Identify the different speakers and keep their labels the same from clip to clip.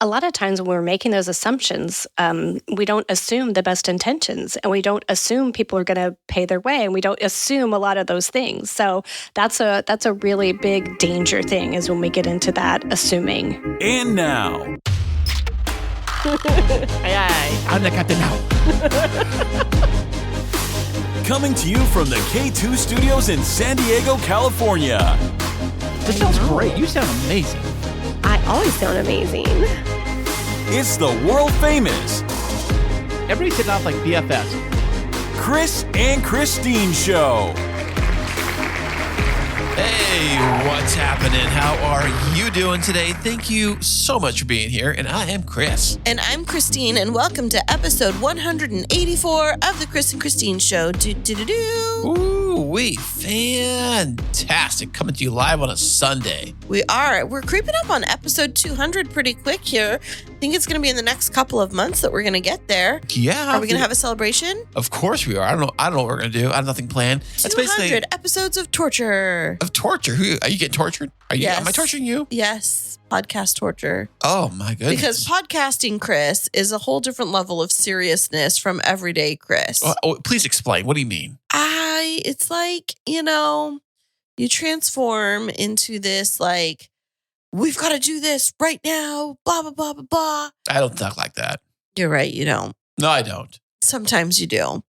Speaker 1: a lot of times when we're making those assumptions, we don't assume the best intentions, and we don't assume people are going to pay their way, and we don't assume a lot of those things. So that's a really big danger thing is when we get into that assuming.
Speaker 2: And now,
Speaker 3: I'm the captain now.
Speaker 2: coming to you from the K2 Studios in San Diego, California.
Speaker 3: This sounds great. You sound amazing.
Speaker 4: I always sound amazing.
Speaker 2: It's the world famous
Speaker 3: Everybody's hitting off like BFFs.
Speaker 2: Kris and Kristine Show.
Speaker 5: Hey, what's happening? How are you doing today? Thank you so much for being here. And I am Kris.
Speaker 6: And I'm Kristine, and welcome to episode 184 of the Kris and Kristine Show.
Speaker 5: Ooh-wee, fantastic. Coming to you live on a Sunday.
Speaker 6: We are. We're creeping up on episode 200 pretty quick here. I think it's going to be in the next couple of months that we're going to get there.
Speaker 5: Yeah.
Speaker 6: Are we going to have a celebration?
Speaker 5: Of course we are. I don't know what we're going to do. I have nothing planned.
Speaker 6: 200 episodes of torture.
Speaker 5: Of torture? Are you getting tortured?
Speaker 6: Yes.
Speaker 5: Am I torturing you?
Speaker 6: Yes. Podcast torture.
Speaker 5: Oh, my goodness.
Speaker 6: Because podcasting, Kris, is a whole different level of seriousness from everyday Kris.
Speaker 5: Please explain. What do you mean?
Speaker 6: It's like, you transform into this, like, we've got to do this right now, blah, blah, blah, blah, blah.
Speaker 5: I don't talk like that.
Speaker 6: You're right, you don't.
Speaker 5: No, I don't.
Speaker 6: Sometimes you do.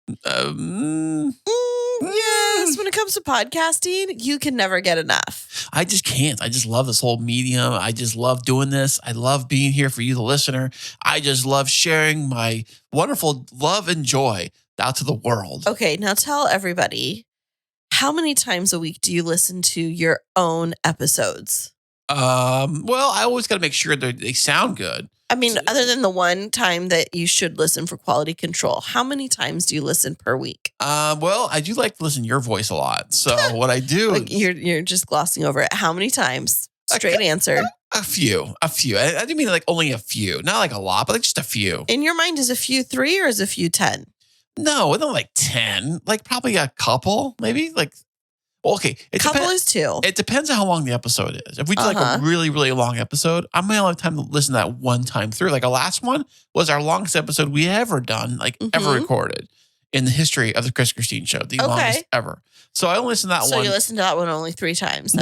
Speaker 6: Yes, when it comes to podcasting, you can never get enough.
Speaker 5: I just can't. I just love this whole medium. I just love doing this. I love being here for you, the listener. I just love sharing my wonderful love and joy out to the world.
Speaker 6: Okay, now tell everybody, how many times a week do you listen to your own episodes?
Speaker 5: Well, I always got to make sure that they sound good.
Speaker 6: I mean, other than the one time that you should listen for quality control, how many times do you listen per week?
Speaker 5: Well, I do like to listen to your voice a lot. So what I do,
Speaker 6: like you're just glossing over it. How many times? Straight answer.
Speaker 5: A few. I do mean like only a few, not like a lot, but like just a few.
Speaker 6: In your mind, is a few 3 or is a few 10?
Speaker 5: No, not like 10. Like probably a couple, maybe like. Well, okay.
Speaker 6: Couple is 2.
Speaker 5: It depends on how long the episode is. If we do like a really, really long episode, I may only have time to listen to that one time through. Like our last one was our longest episode we ever done, ever recorded in the history of the Kris and Kristine Show. The longest ever. So I only listened to that one.
Speaker 6: So you listened to that one only 3 times.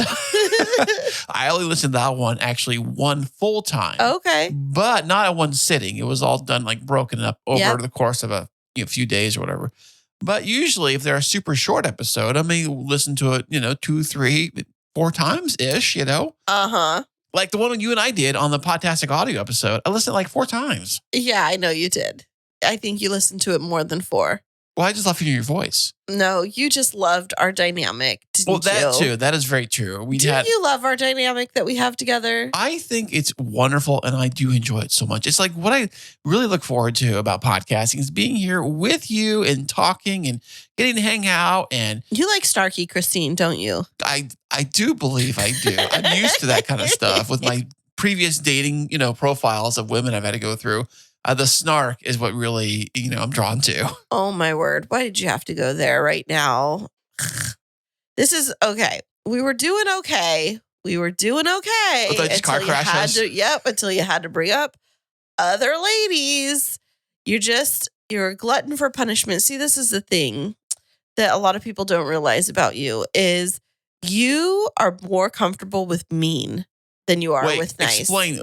Speaker 5: I only listened to that one actually one full time.
Speaker 6: Okay.
Speaker 5: But not at one sitting. It was all done like broken up over the course of a few days or whatever. But usually, if they're a super short episode, I may listen to it, 2, 3, 4 times-ish,
Speaker 6: Uh-huh.
Speaker 5: Like the one you and I did on the Podtastic audio episode. I listened like 4 times.
Speaker 6: Yeah, I know you did. I think you listened to it more than 4.
Speaker 5: Well, I just love hearing your voice.
Speaker 6: No, you just loved our dynamic, didn't you?
Speaker 5: Well, that too. That is very true.
Speaker 6: Do you love our dynamic that we have together?
Speaker 5: I think it's wonderful, and I do enjoy it so much. It's like what I really look forward to about podcasting is being here with you and talking and getting to hang out. And
Speaker 6: you like snarky Kristine, don't you?
Speaker 5: I do believe I do. I'm used to that kind of stuff with my previous dating, profiles of women I've had to go through. The snark is what really, I'm drawn to.
Speaker 6: Oh, my word. Why did you have to go there right now? This is okay. We were doing okay. Until
Speaker 5: car crashes.
Speaker 6: Until you had to bring up other ladies. You're a glutton for punishment. See, this is the thing that a lot of people don't realize about you is you are more comfortable with mean than you are with nice.
Speaker 5: Explain.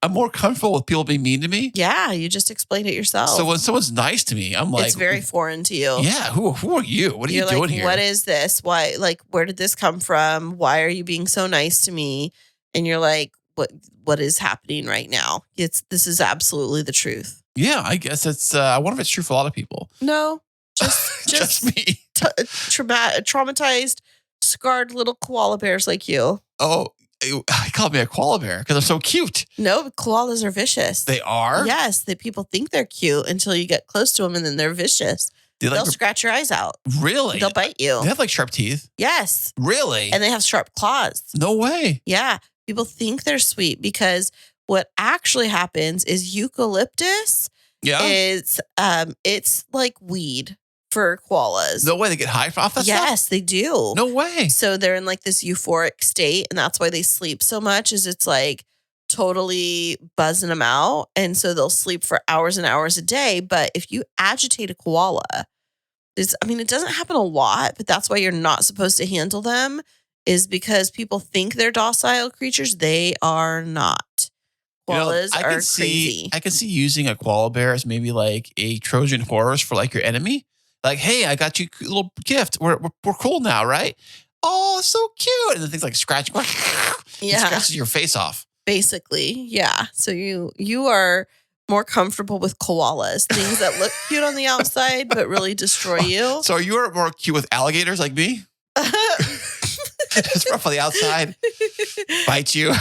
Speaker 5: I'm more comfortable with people being mean to me.
Speaker 6: Yeah, you just explained it yourself.
Speaker 5: So when someone's nice to me, I'm like,
Speaker 6: it's very foreign to you.
Speaker 5: Yeah, who are you? What are you doing here?
Speaker 6: What is this? Why? Like, where did this come from? Why are you being so nice to me? And you're like, what is happening right now? This is absolutely the truth.
Speaker 5: Yeah, I guess it's. I wonder if it's true for a lot of people.
Speaker 6: No, just
Speaker 5: me.
Speaker 6: Traumatized, scarred little koala bears like you.
Speaker 5: Oh. He called me a koala bear because I'm so cute.
Speaker 6: No, koalas are vicious.
Speaker 5: They are?
Speaker 6: Yes, people think they're cute until you get close to them and then they're vicious. They'll scratch your eyes out.
Speaker 5: Really?
Speaker 6: They'll bite you.
Speaker 5: They have like sharp teeth?
Speaker 6: Yes.
Speaker 5: Really?
Speaker 6: And they have sharp claws.
Speaker 5: No way.
Speaker 6: Yeah. People think they're sweet because what actually happens is eucalyptus is it's like weed for koalas.
Speaker 5: No way, they get high off that stuff?
Speaker 6: Yes, they do.
Speaker 5: No way.
Speaker 6: So they're in like this euphoric state, and that's why they sleep so much. Is it's like totally buzzing them out. And so they'll sleep for hours and hours a day. But if you agitate a koala, it doesn't happen a lot, but that's why you're not supposed to handle them, is because people think they're docile creatures. They are not. Koalas are crazy.
Speaker 5: I can see using a koala bear as maybe like a Trojan horse for like your enemy. Like, hey, I got you a little gift. We're cool now, right? Oh, so cute. And the thing's like scratch. It scratches your face off.
Speaker 6: Basically, yeah. So you are more comfortable with koalas, things that look cute on the outside but really destroy you.
Speaker 5: So you are more cute with alligators like me? It's rough on the outside, bite you.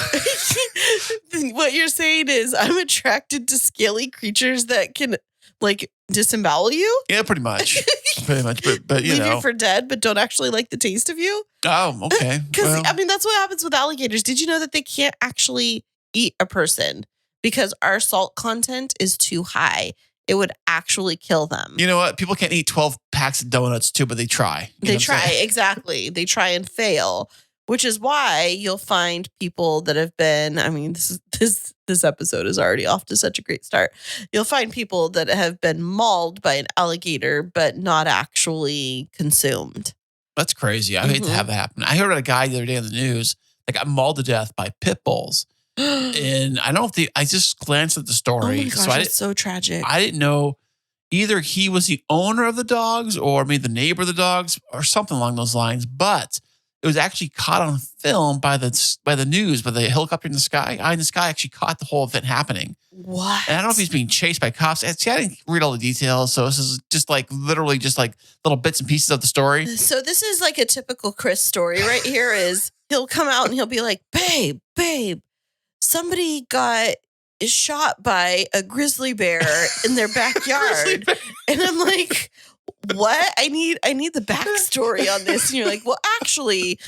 Speaker 6: What you're saying is I'm attracted to scaly creatures that can like disembowel you?
Speaker 5: Yeah, pretty much. But you
Speaker 6: leave
Speaker 5: know.
Speaker 6: you for dead, but don't actually like the taste of you?
Speaker 5: Oh, okay.
Speaker 6: Because that's what happens with alligators. Did you know that they can't actually eat a person because our salt content is too high? It would actually kill them.
Speaker 5: You know what? People can't eat 12 packs of donuts too, but they try.
Speaker 6: They try, exactly. They try and fail, which is why you'll find people that have been, this episode is already off to such a great start. You'll find people that have been mauled by an alligator, but not actually consumed.
Speaker 5: That's crazy. I hate to have that happen. I heard a guy the other day on the news that got mauled to death by pit bulls. And I don't think, I just glanced at the story.
Speaker 6: Oh my gosh, that's so tragic.
Speaker 5: I didn't know either he was the owner of the dogs or maybe the neighbor of the dogs or something along those lines. But it was actually caught on film by the news, by the helicopter in the sky. Eye in the sky actually caught the whole event happening.
Speaker 6: What?
Speaker 5: And I don't know if he's being chased by cops. See, I didn't read all the details. So this is just like literally just like little bits and pieces of the story.
Speaker 6: So this is like a typical Kris story right here is he'll come out and he'll be like, babe, somebody got shot by a grizzly bear in their backyard. And I'm like, what? I need the backstory on this. And you're like, well, actually,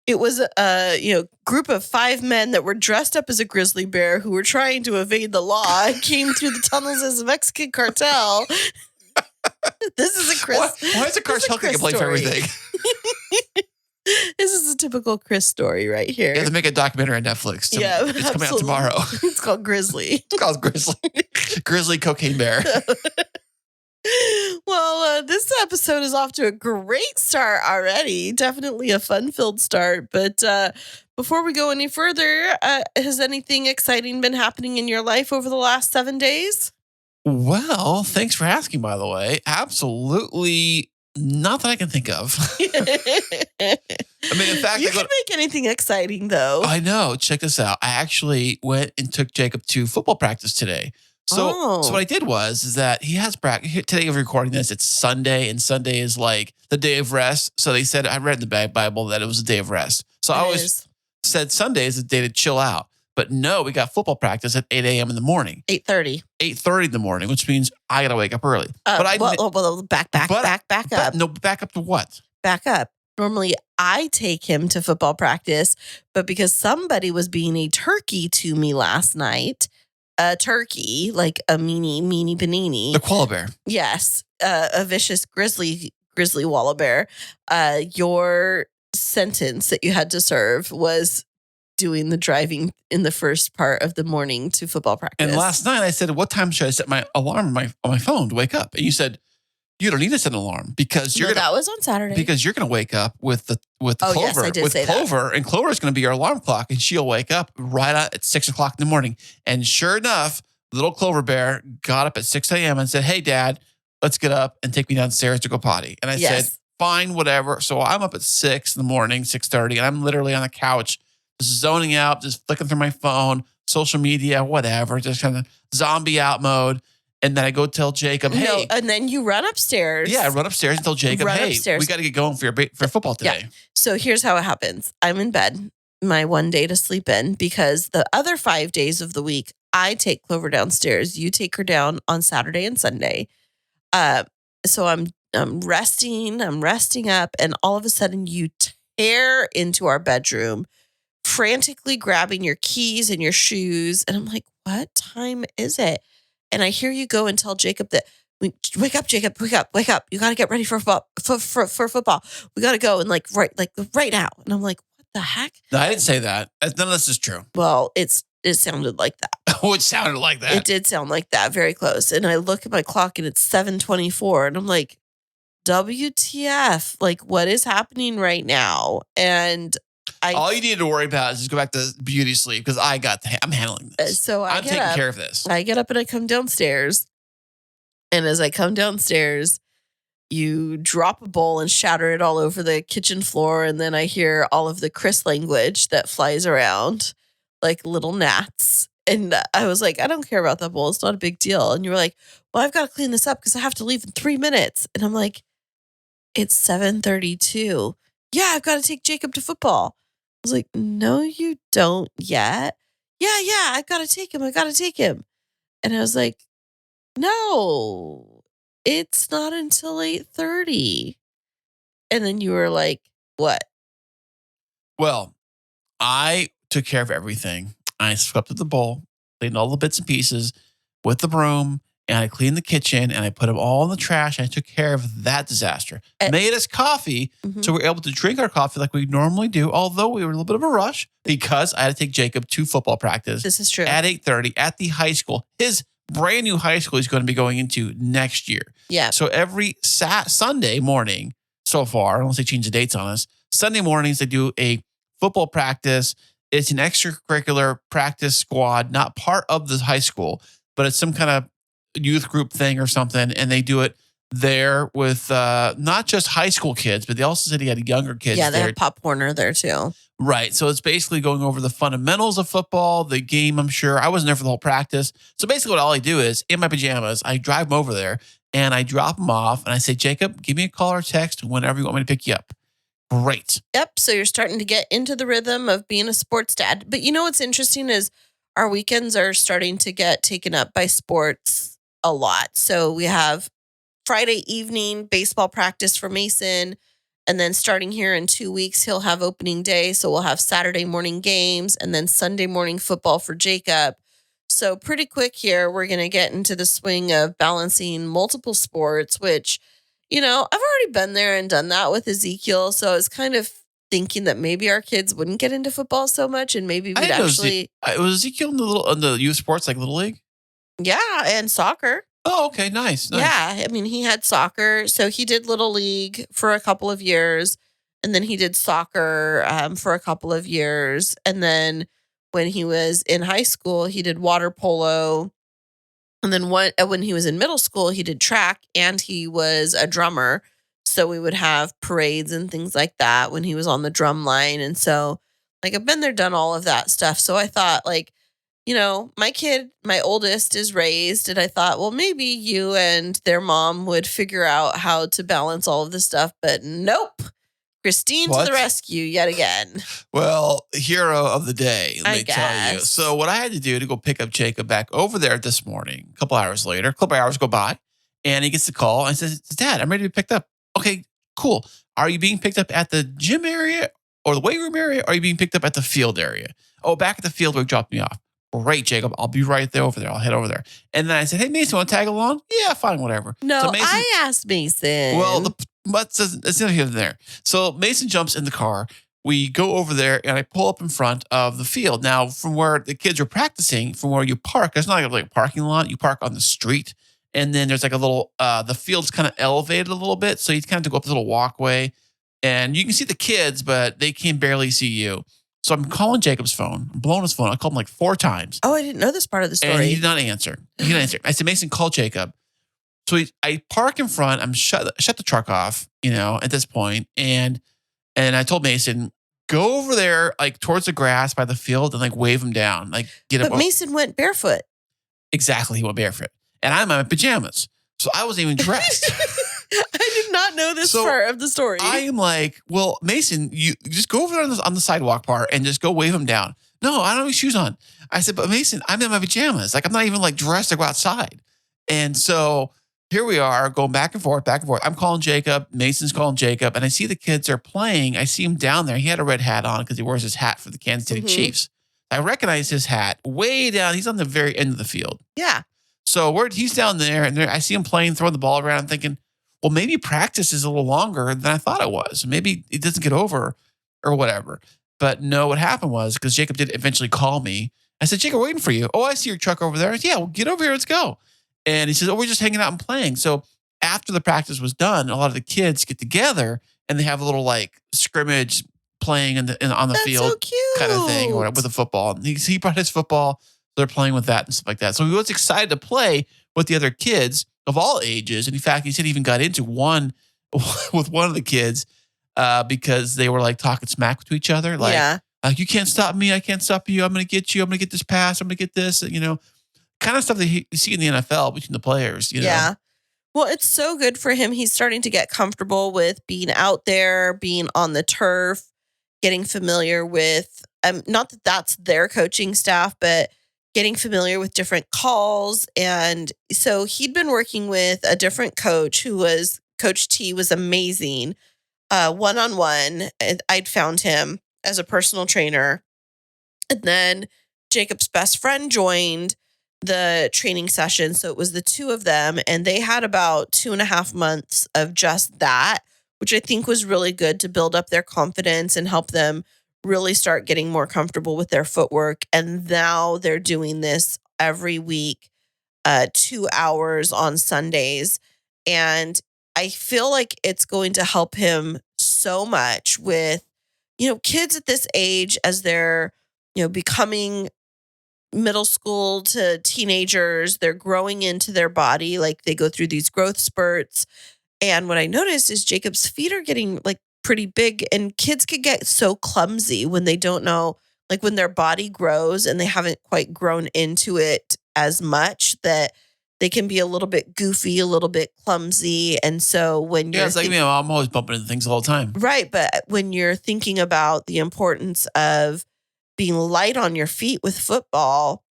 Speaker 6: it was a group of 5 men that were dressed up as a grizzly bear who were trying to evade the law and came through the tunnels as a Mexican cartel. This is a Kris.
Speaker 5: Why is a cartel can play for everything?
Speaker 6: This is a typical Kris story right here.
Speaker 5: Yeah, they make a documentary on Netflix. It's coming out tomorrow.
Speaker 6: It's called Grizzly.
Speaker 5: It's called Grizzly. Grizzly Cocaine Bear.
Speaker 6: Well, this episode is off to a great start already. Definitely a fun-filled start. But before we go any further, has anything exciting been happening in your life over the last 7 days?
Speaker 5: Well, thanks for asking, by the way. Absolutely not that I can think of. In fact,
Speaker 6: you can make anything exciting, though.
Speaker 5: I know. Check this out. I actually went and took Jacob to football practice today. So what I did is that he has practice. Today we're recording this. It's Sunday, and Sunday is like the day of rest. So they said, I read in the Bible that it was a day of rest. So I always said Sunday is a day to chill out. But no, we got football practice at 8 a.m. in the morning.
Speaker 6: 8:30.
Speaker 5: 8:30 in the morning, which means I got to wake up early.
Speaker 6: Back up.
Speaker 5: No, back up to what?
Speaker 6: Back up. Normally, I take him to football practice, but because somebody was being a turkey to me last night, a turkey, like a meanie panini.
Speaker 5: The koala bear.
Speaker 6: Yes. A vicious grizzly walla bear. Your sentence that you had to serve was doing the driving in the first part of the morning to football practice.
Speaker 5: And last night I said, what time should I set my alarm on my phone to wake up? And you said, you don't need to set an alarm because
Speaker 6: that was on Saturday.
Speaker 5: Because you're going to wake up with Clover.
Speaker 6: Yes, I did
Speaker 5: with
Speaker 6: say
Speaker 5: Clover, and Clover is going to be your alarm clock, and she'll wake up right at 6 o'clock in the morning. And sure enough, little Clover Bear got up at 6 a.m. and said, "Hey, Dad, let's get up and take me downstairs to go potty." And I said, "Fine, whatever." So I'm up at 6 in the morning, 6:30, and I'm literally on the couch, just zoning out, just flicking through my phone, social media, whatever, just kind of zombie out mode. And then I go tell Jacob, "Hey,"
Speaker 6: no, and then you run upstairs.
Speaker 5: Yeah, I run upstairs and tell Jacob, "Hey, we got to get going for football today."
Speaker 6: Yeah. So here's how it happens. I'm in bed, my one day to sleep in, because the other 5 days of the week, I take Clover downstairs. You take her down on Saturday and Sunday. So I'm resting up, and all of a sudden you tear into our bedroom, frantically grabbing your keys and your shoes. And I'm like, what time is it? And I hear you go and tell Jacob that, wake up, Jacob, wake up. You got to get ready for football. For football. We got to go and right now. And I'm like, what the heck?
Speaker 5: No, I didn't say that. None of this is true.
Speaker 6: Well, it's It sounded like that.
Speaker 5: Oh, it sounded like that.
Speaker 6: It did sound like that, very close. And I look at my clock and it's 7:24, and I'm like, WTF? Like, what is happening right now? And
Speaker 5: all you need to worry about is just go back to beauty sleep because I'm handling this.
Speaker 6: So
Speaker 5: I'm taking care of this.
Speaker 6: I get up and I come downstairs. And as I come downstairs, you drop a bowl and shatter it all over the kitchen floor. And then I hear all of the Kris language that flies around like little gnats. And I was like, I don't care about that bowl. It's not a big deal. And you were like, well, I've got to clean this up because I have to leave in 3 minutes. And I'm like, it's 7:32. Yeah, I've got to take Jacob to football. I was like, no, you don't yet. Yeah, I've got to take him. And I was like, no, it's not until 8:30. And then you were like, what?
Speaker 5: Well, I took care of everything. I swept up the bowl, cleaned all the bits and pieces with the broom, and I cleaned the kitchen, and I put them all in the trash. And I took care of that disaster. Made us coffee, so we're able to drink our coffee like we normally do, although we were in a little bit of a rush because I had to take Jacob to football practice.
Speaker 6: This is true.
Speaker 5: At 8:30 at the high school. His brand new high school he's going to be going into next year.
Speaker 6: Yeah.
Speaker 5: So every Sunday morning so far, unless they change the dates on us, Sunday mornings they do a football practice. It's an extracurricular practice squad, not part of the high school, but it's some kind of youth group thing or something. And they do it there with not just high school kids, but they also said he had younger kids.
Speaker 6: Yeah, they
Speaker 5: there.
Speaker 6: have Pop Warner there too.
Speaker 5: Right. So it's basically going over the fundamentals of football, the game, I'm sure. I wasn't there for the whole practice. So basically what all I do is, in my pajamas, I drive him over there and I drop him off and I say, Jacob, give me a call or text whenever you want me to pick you up. Great.
Speaker 6: Yep. So you're starting to get into the rhythm of being a sports dad. But you know what's interesting is our weekends are starting to get taken up by sports a lot. So we have Friday evening baseball practice for Mason. And then starting here in 2 weeks, he'll have opening day. So we'll have Saturday morning games and then Sunday morning football for Jacob. So pretty quick here, we're going to get into the swing of balancing multiple sports, which, you know, I've already been there and done that with Ezekiel. So I was kind of thinking that maybe our kids wouldn't get into football so much and maybe we'd actually.
Speaker 5: Was Ezekiel in the youth sports, like Little League?
Speaker 6: Yeah, and soccer.
Speaker 5: Oh, okay. Nice.
Speaker 6: Yeah. I mean, he had soccer. So he did Little League for a couple of years. And then he did soccer for a couple of years. And then when he was in high school, he did water polo. And then when he was in middle school, he did track and he was a drummer. So we would have parades and things like that when he was on the drum line. And so, like, I've been there, done all of that stuff. So I thought, like, you know, my kid, my oldest, is raised. And I thought, well, maybe you and their mom would figure out how to balance all of this stuff. But nope. Kristine to the rescue yet again.
Speaker 5: Well, hero of the day, let
Speaker 6: I
Speaker 5: me tell you.
Speaker 6: guess.
Speaker 5: So what I had to do to go pick up Jacob back over there this morning, a couple hours later, a couple hours go by, and he gets the call and says, Dad, I'm ready to be picked up. Okay, cool. Are you being picked up at the gym area or the weight room area? Or are you being picked up at the field area? Oh, back at the field where you dropped me off. Great, Jacob. I'll be right there over there. I'll head over there. And then I said, hey, Mason, want to tag along? Yeah, fine, whatever.
Speaker 6: No,
Speaker 5: so Mason,
Speaker 6: I asked Mason.
Speaker 5: well, it's not here and there. So Mason jumps in the car. We go over there and I pull up in front of the field. Now, from where the kids are practicing, from where you park, there's not like a parking lot. You park on the street. And then there's like a little, the field's kind of elevated a little bit. So you kind of go up this little walkway and you can see the kids, but they can barely see you. So I'm calling Jacob's phone. I'm blowing his phone. I called him like 4 times.
Speaker 6: Oh, I didn't know this part of the story.
Speaker 5: And he did not answer. I said, Mason, call Jacob. So I park in front. I'm shut the truck off, you know, at this point. And I told Mason, go over there, like towards the grass by the field and like wave him down. Like get him.
Speaker 6: But Mason went barefoot.
Speaker 5: Exactly. He went barefoot. And I'm in my pajamas. So I wasn't even dressed.
Speaker 6: I did not know this part of the story.
Speaker 5: I am like, well, Mason, you just go over there on the sidewalk part and just go wave him down. No, I don't have any shoes on. I said, but Mason, I'm in my pajamas. Like, I'm not even like dressed to go outside. And so here we are going back and forth, back and forth. I'm calling Jacob. Mason's calling Jacob. And I see the kids are playing. I see him down there. He had a red hat on because he wears his hat for the Kansas City Chiefs. I recognize his hat way down. He's on the very end of the field.
Speaker 6: Yeah.
Speaker 5: So he's down there and I see him playing, throwing the ball around. I'm thinking, well, maybe practice is a little longer than I thought it was. Maybe it doesn't get over or whatever. But no, what happened was because Jacob did eventually call me I said, Jacob, we're waiting for you. Oh, I see your truck over there. I said, yeah, well, get over here. Let's go. And he says, oh, we're just hanging out and playing. So after the practice was done, a lot of the kids get together and they have a little like scrimmage playing on the
Speaker 6: That's
Speaker 5: field
Speaker 6: so cute.
Speaker 5: kind of thing or whatever, with a football. And he brought his football. They're playing with that and stuff like that. So he was excited to play with the other kids of all ages. And in fact, he said he even got into one with one of the kids because they were like talking smack to each other. Like, you can't stop me. I can't stop you. I'm going to get you. I'm going to get this pass. I'm going to get this, kind of stuff that you see in the NFL between the players,
Speaker 6: Yeah. Well, it's so good for him. He's starting to get comfortable with being out there, being on the turf, getting familiar with, not that that's their coaching staff, but getting familiar with different calls. And so he'd been working with a different coach who was, Coach T was amazing. One-on-one. I'd found him as a personal trainer. And then Jacob's best friend joined the training session. So it was the two of them, and they had about 2.5 months of just that, which I think was really good to build up their confidence and help them really start getting more comfortable with their footwork. And now they're doing this every week, 2 hours on Sundays. And I feel like it's going to help him so much with, kids at this age as they're, becoming middle school to teenagers. They're growing into their body. Like they go through these growth spurts. And what I noticed is Jacob's feet are getting like pretty big, and kids could get so clumsy when they don't know, like when their body grows and they haven't quite grown into it as much, that they can be a little bit goofy, a little bit clumsy. And so when you're
Speaker 5: it's like me, I'm always bumping into things all the time.
Speaker 6: Right. But when you're thinking about the importance of being light on your feet with football,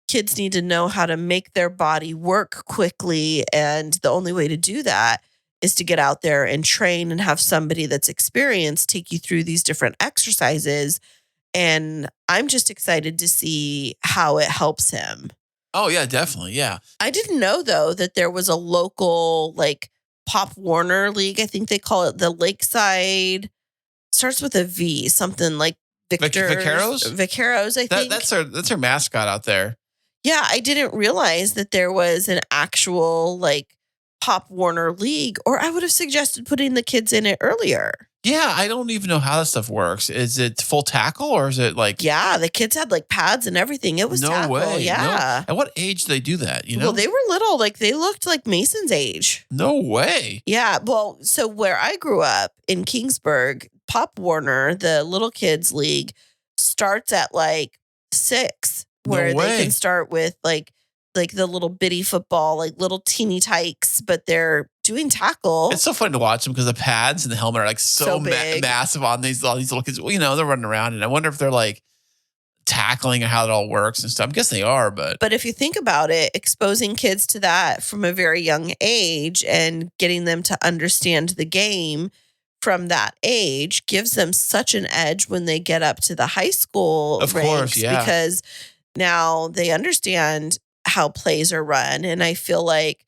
Speaker 6: kids need to know how to make their body work quickly. And the only way to do that is to get out there and train and have somebody that's experienced take you through these different exercises. And I'm just excited to see how it helps him.
Speaker 5: Oh, yeah, definitely. Yeah.
Speaker 6: I didn't know, though, that there was a local, like, Pop Warner League. I think they call it the Lakeside. Starts with a V, something like
Speaker 5: Vaqueros?
Speaker 6: Vaqueros, I think.
Speaker 5: That's our mascot out there.
Speaker 6: Yeah, I didn't realize that there was an actual, like, Pop Warner League, or I would have suggested putting the kids in it earlier.
Speaker 5: Yeah, I don't even know how that stuff works. Is it full tackle or is it like...
Speaker 6: Yeah, the kids had like pads and everything. It was tackle.
Speaker 5: Way.
Speaker 6: Yeah.
Speaker 5: No. At what age do they do that?
Speaker 6: Well, they were little. Like they looked like Mason's age.
Speaker 5: No way.
Speaker 6: Yeah. Well, so where I grew up in Kingsburg, Pop Warner, the little kids league, starts at like 6, where they can start with like the little bitty football, like little teeny tykes, but they're doing tackle.
Speaker 5: It's so fun to watch them because the pads and the helmet are like so massive on all these little kids. Well, they're running around, and I wonder if they're like tackling and how it all works and stuff. I guess they are, but
Speaker 6: if you think about it, exposing kids to that from a very young age and getting them to understand the game from that age gives them such an edge when they get up to the high school
Speaker 5: of
Speaker 6: ranks,
Speaker 5: course, yeah.
Speaker 6: Because now they understand how plays are run. And I feel like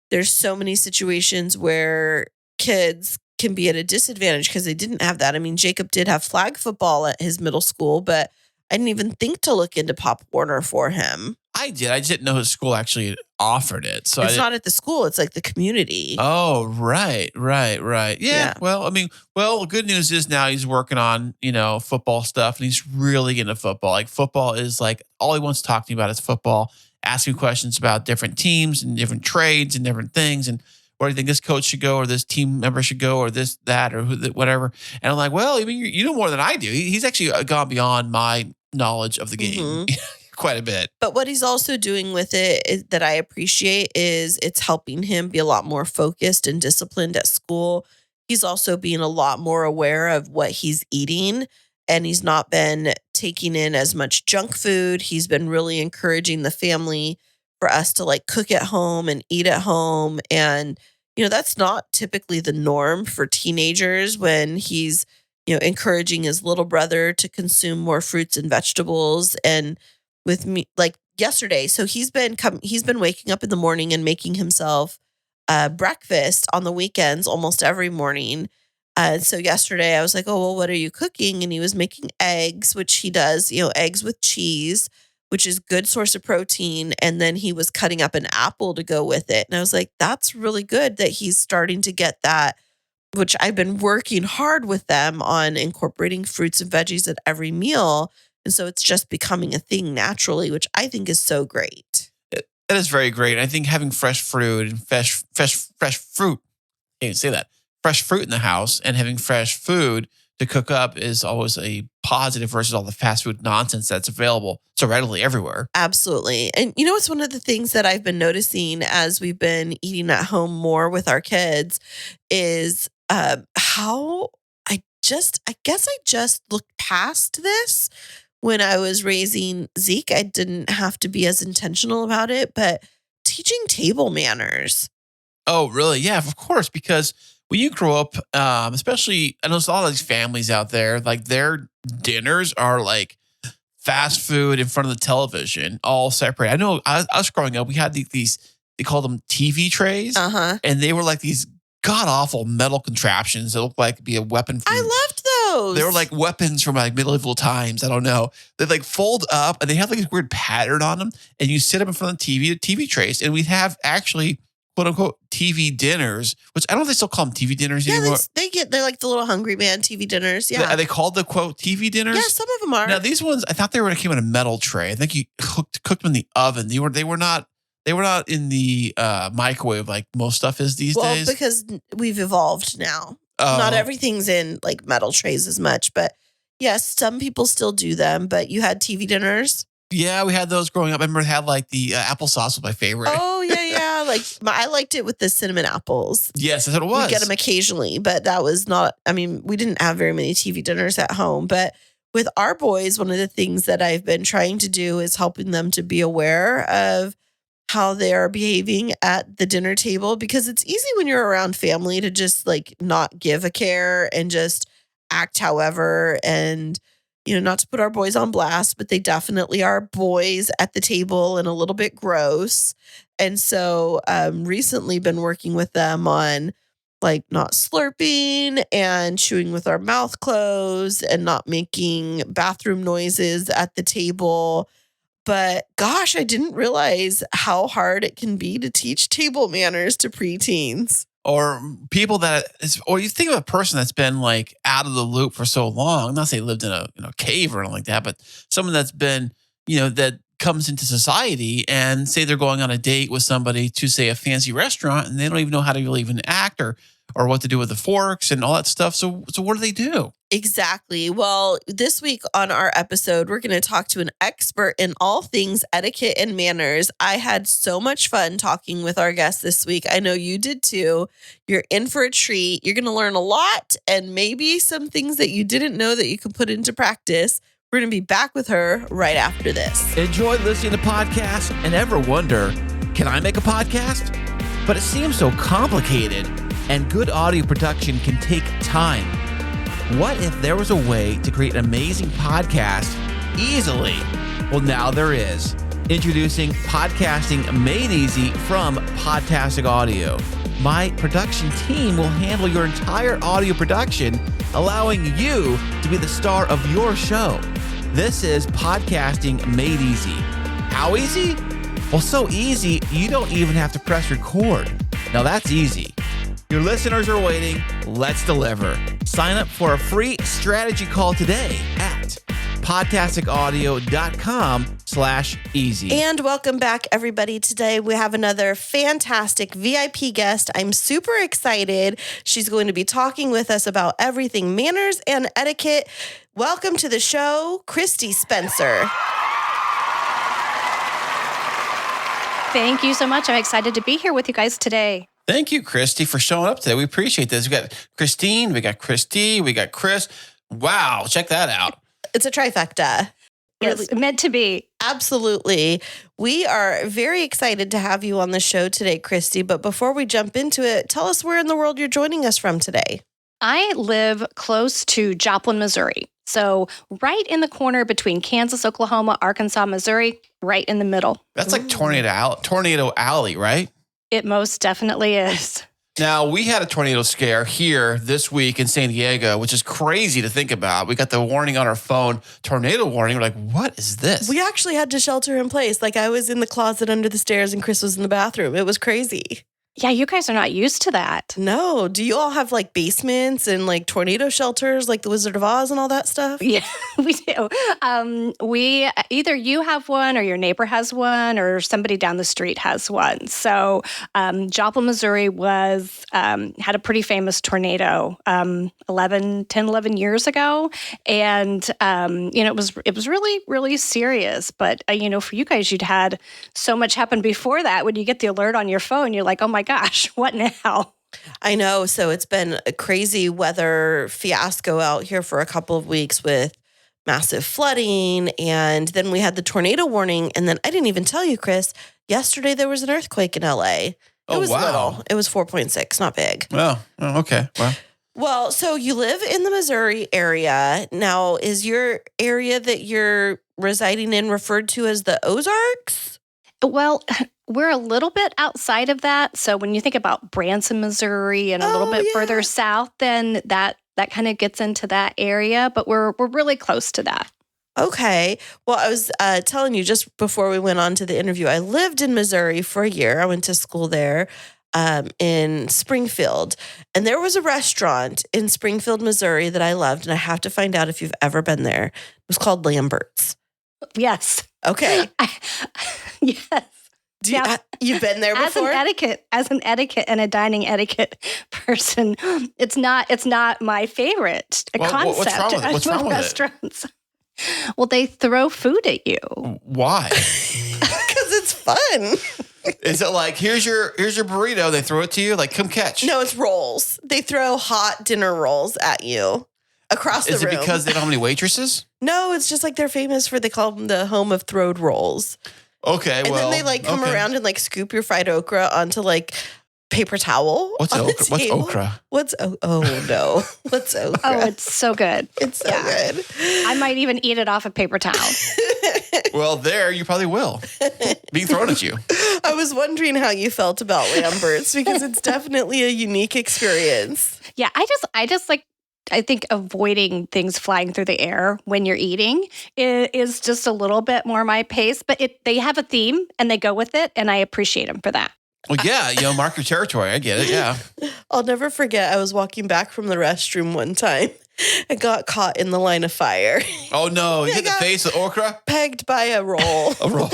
Speaker 6: there's so many situations where kids can be at a disadvantage because they didn't have that. I mean, Jacob did have flag football at his middle school, but I didn't even think to look into Pop Warner for him.
Speaker 5: I did. I just didn't know his school actually offered it. So
Speaker 6: it's not at the school. It's like the community.
Speaker 5: Oh, right. Yeah. Well, I mean, the good news is now he's working on, football stuff, and he's really into football. Like football is like all he wants to talk to you about is football, asking questions about different teams and different trades and different things. And where do you think this coach should go, or this team member should go, or this, that, or whatever. And I'm like, well, I mean, you know more than I do. He's actually gone beyond my knowledge of the game quite a bit.
Speaker 6: But what he's also doing with it that I appreciate is it's helping him be a lot more focused and disciplined at school. He's also being a lot more aware of what he's eating, and he's not been taking in as much junk food. He's been really encouraging the family for us to like cook at home and eat at home. And, that's not typically the norm for teenagers when he's, encouraging his little brother to consume more fruits and vegetables. And with me, like yesterday, so he's been waking up in the morning and making himself breakfast on the weekends almost every morning. So yesterday I was like, oh, well, what are you cooking? And he was making eggs, which he does, eggs with cheese. which is good source of protein. And then he was cutting up an apple to go with it. And I was like, that's really good that he's starting to get that, which I've been working hard with them on incorporating fruits and veggies at every meal. And so it's just becoming a thing naturally, which I think is so great.
Speaker 5: That is very great. I think having fresh fruit and fresh fruit, I can't say that, fresh fruit in the house and having fresh food to cook up is always a positive versus all the fast food nonsense that's available so readily everywhere.
Speaker 6: Absolutely. And you know, it's one of the things that I've been noticing as we've been eating at home more with our kids is how I guess I just looked past this. When I was raising Zeke, I didn't have to be as intentional about it, but teaching table manners.
Speaker 5: Oh, really? Yeah, of course. Because when you grow up, especially, I know there's a lot of these families out there, like their dinners are like fast food in front of the television, all separate. I know I was growing up, we had these, they called them TV trays. And they were like these god-awful metal contraptions that looked like it'd be a weapon.
Speaker 6: I loved those.
Speaker 5: They were like weapons from like medieval times. I don't know. They like fold up and they have like this weird pattern on them. And you sit up in front of the TV trays. And we'd have actually, quote unquote, TV dinners, which I don't know if they still call them TV dinners anymore.
Speaker 6: They're like the little Hungry Man TV dinners. Yeah.
Speaker 5: Are they called the quote TV dinners?
Speaker 6: Yeah, some of them are.
Speaker 5: Now these ones, I thought they came in a metal tray. I think you cooked them in the oven. They were not in the microwave like most stuff is these days.
Speaker 6: Well, because we've evolved now. Not everything's in like metal trays as much, but yes, some people still do them. But you had TV dinners.
Speaker 5: Yeah, we had those growing up. I remember it had like the applesauce was my favorite.
Speaker 6: Oh yeah. Like I liked it with the cinnamon apples.
Speaker 5: Yes, that's what it was.
Speaker 6: We get them occasionally, but that was not. I mean, we didn't have very many TV dinners at home, but with our boys, one of the things that I've been trying to do is helping them to be aware of how they are behaving at the dinner table, because it's easy when you're around family to just like not give a care and just act however, and not to put our boys on blast, but they definitely are boys at the table and a little bit gross. And so recently been working with them on like not slurping and chewing with our mouth closed and not making bathroom noises at the table. But gosh, I didn't realize how hard it can be to teach table manners to preteens.
Speaker 5: Or people or you think of a person that's been like out of the loop for so long, not say lived in a cave or anything like that, but someone that's been, that comes into society and say they're going on a date with somebody to say a fancy restaurant and they don't even know how to really even act or what to do with the forks and all that stuff. So what do they do?
Speaker 6: Exactly. Well, this week on our episode, we're going to talk to an expert in all things etiquette and manners. I had so much fun talking with our guest this week. I know you did too. You're in for a treat. You're going to learn a lot and maybe some things that you didn't know that you could put into practice. We're going to be back with her right after this.
Speaker 3: Enjoy listening to podcasts and ever wonder, can I make a podcast? But it seems so complicated, and good audio production can take time. What if there was a way to create an amazing podcast easily? Well, now there is. Introducing Podcasting Made Easy from Podtastic Audio. My production team will handle your entire audio production, allowing you to be the star of your show. This is Podcasting Made Easy. How easy? Well, so easy, you don't even have to press record. Now that's easy. Your listeners are waiting. Let's deliver. Sign up for a free strategy call today at podcasticaudio.com/easy.
Speaker 6: And welcome back, everybody. Today we have another fantastic VIP guest. I'm super excited. She's going to be talking with us about everything manners and etiquette. Welcome to the show, Kristi Spencer.
Speaker 1: Thank you so much. I'm excited to be here with you guys today.
Speaker 5: Thank you, Kristi, for showing up today. We appreciate this. We got Kristine, we got Kristi, we got Kris. Wow, check that out.
Speaker 6: It's a trifecta.
Speaker 1: Yes, meant to be.
Speaker 6: Absolutely. We are very excited to have you on the show today, Kristi. But before we jump into it, tell us where in the world you're joining us from today.
Speaker 1: I live close to Joplin, Missouri. So right in the corner between Kansas, Oklahoma, Arkansas, Missouri, right in the middle.
Speaker 5: That's like Tornado Alley, right?
Speaker 1: It most definitely is.
Speaker 5: Now, we had a tornado scare here this week in San Diego, which is crazy to think about. We got the warning on our phone, tornado warning. We're like, what is this?
Speaker 6: We actually had to shelter in place. Like I was in the closet under the stairs and Kris was in the bathroom. It was crazy.
Speaker 1: Yeah, you guys are not used to that.
Speaker 6: No. Do you all have like basements and like tornado shelters like the Wizard of Oz and all that stuff?
Speaker 1: Yeah, we do. We either you have one or your neighbor has one or somebody down the street has one. So Joplin, Missouri had a pretty famous tornado 10, 11 years ago. And, it was really, really serious. But, for you guys, you'd had so much happen before that. When you get the alert on your phone, you're like, oh my gosh, what now?
Speaker 6: I know. So it's been a crazy weather fiasco out here for a couple of weeks with massive flooding. And then we had the tornado warning. And then I didn't even tell you, Kris, yesterday there was an earthquake in LA. It was little. It was 4.6, not big.
Speaker 5: Oh, okay.
Speaker 6: Well, so you live in the Missouri area. Now, is your area that you're residing in referred to as the Ozarks?
Speaker 1: Well, we're a little bit outside of that. So when you think about Branson, Missouri, and a little bit further south, then that kind of gets into that area. But we're really close to that.
Speaker 6: Okay. Well, I was telling you just before we went on to the interview, I lived in Missouri for a year. I went to school there in Springfield. And there was a restaurant in Springfield, Missouri that I loved. And I have to find out if you've ever been there. It was called Lambert's.
Speaker 1: Yes.
Speaker 6: Okay.
Speaker 1: Yes.
Speaker 6: You've been there before?
Speaker 1: As an etiquette and a dining etiquette person, it's not my favorite concept.
Speaker 5: What's wrong with
Speaker 1: restaurants? Well, they throw food at you.
Speaker 5: Why?
Speaker 6: Because it's fun.
Speaker 5: Is it like here's your burrito? They throw it to you like come catch?
Speaker 6: No, it's rolls. They throw hot dinner rolls at you across the room.
Speaker 5: Is it because they don't have any waitresses?
Speaker 6: No, it's just like they're famous for, they call them the home of throwed rolls.
Speaker 5: Okay,
Speaker 6: and then they come around and scoop your fried okra onto paper towel.
Speaker 5: What's okra?
Speaker 6: What's no? What's okra?
Speaker 1: Oh, it's so good.
Speaker 6: It's so good.
Speaker 1: I might even eat it off a paper towel.
Speaker 5: Well, there you probably will. Being thrown at you.
Speaker 6: I was wondering how you felt about Lambert's because it's definitely a unique experience.
Speaker 1: Yeah, I think avoiding things flying through the air when you're eating is just a little bit more my pace. But they have a theme and they go with it, and I appreciate them for that.
Speaker 5: Well, yeah, mark your territory. I get it, yeah.
Speaker 6: I'll never forget, I was walking back from the restroom one time and got caught in the line of fire.
Speaker 5: Oh, no. You hit the face with okra?
Speaker 6: Pegged by a roll.
Speaker 5: A roll.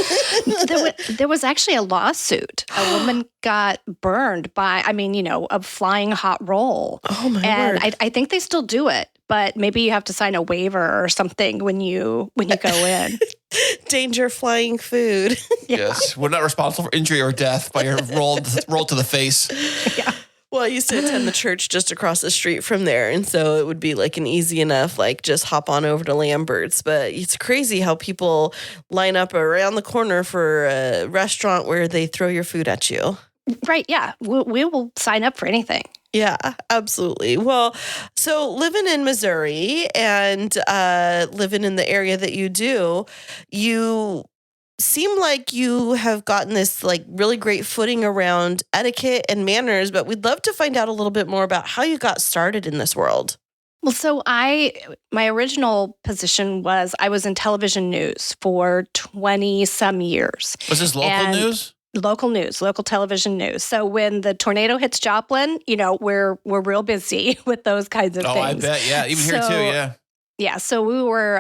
Speaker 1: There was actually a lawsuit. A woman got burned by, a flying hot roll.
Speaker 6: Oh, my
Speaker 1: word.
Speaker 6: And
Speaker 1: I think they still do it, but maybe you have to sign a waiver or something when you go in.
Speaker 6: Danger flying food.
Speaker 5: Yes. We're not responsible for injury or death by your roll to the face.
Speaker 1: Yeah.
Speaker 6: Well, I used to attend the church just across the street from there. And so it would be an easy enough, just hop on over to Lambert's. But it's crazy how people line up around the corner for a restaurant where they throw your food at you.
Speaker 1: Right. Yeah. We will sign up for anything.
Speaker 6: Yeah, absolutely. Well, so living in Missouri and living in the area that you do, you seem like you have gotten this really great footing around etiquette and manners, but we'd love to find out a little bit more about how you got started in this world.
Speaker 1: Well, so my original position was I was in television news for 20 some years.
Speaker 5: Was this local news?
Speaker 1: Local news, local television news. So when the tornado hits Joplin, we're real busy with those kinds of things.
Speaker 5: Oh, I bet. Yeah. Even here too. Yeah.
Speaker 1: Yeah. So we were,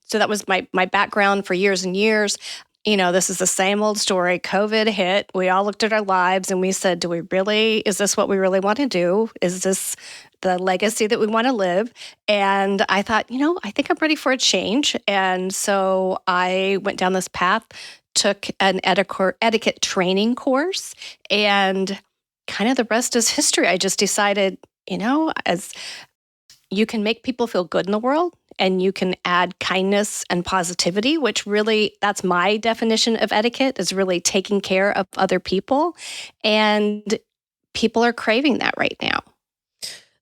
Speaker 1: so that was my background for years and years. This is the same old story. COVID hit. We all looked at our lives and we said, is this what we really want to do? Is this the legacy that we want to live? And I thought, I think I'm ready for a change. And so I went down this path, took an etiquette training course, and kind of the rest is history. I just decided, as you can make people feel good in the world and you can add kindness and positivity, which really, that's my definition of etiquette, is really taking care of other people. And people are craving that right now.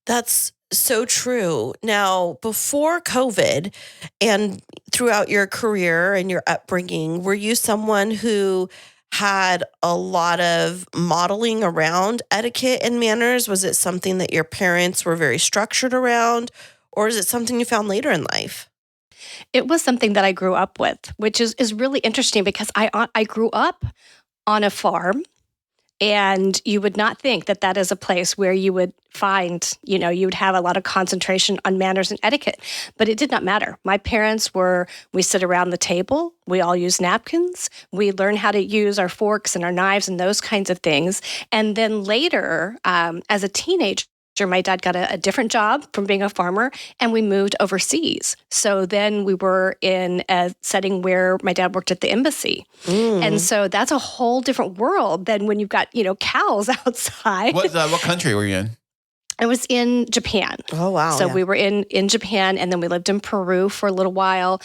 Speaker 6: That's so true. Now, before COVID and throughout your career and your upbringing, were you someone who had a lot of modeling around etiquette and manners? Was it something that your parents were very structured around, or is it something you found later in life?
Speaker 1: It was something that I grew up with, which is really interesting because I grew up on a farm. And you would not think that that is a place where you would find, you would have a lot of concentration on manners and etiquette. But it did not matter. My parents we sit around the table, we all use napkins, we learn how to use our forks and our knives and those kinds of things. And then later, as a teenager, my dad got a different job from being a farmer, and we moved overseas. So then we were in a setting where my dad worked at the embassy. And so that's a whole different world than when you've got, cows outside.
Speaker 5: What country were you in?
Speaker 1: I was in Japan.
Speaker 6: Oh, wow.
Speaker 1: So we were in Japan, and then we lived in Peru for a little while.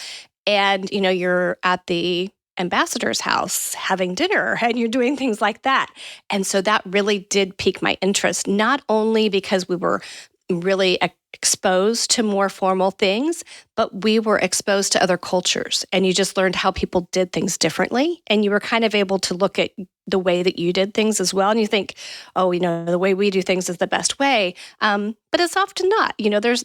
Speaker 1: And, you're at the ambassador's house having dinner and you're doing things like that. And so that really did pique my interest, not only because we were really exposed to more formal things, but we were exposed to other cultures, and you just learned how people did things differently. And you were kind of able to look at the way that you did things as well. And you think, oh, the way we do things is the best way. But it's often not.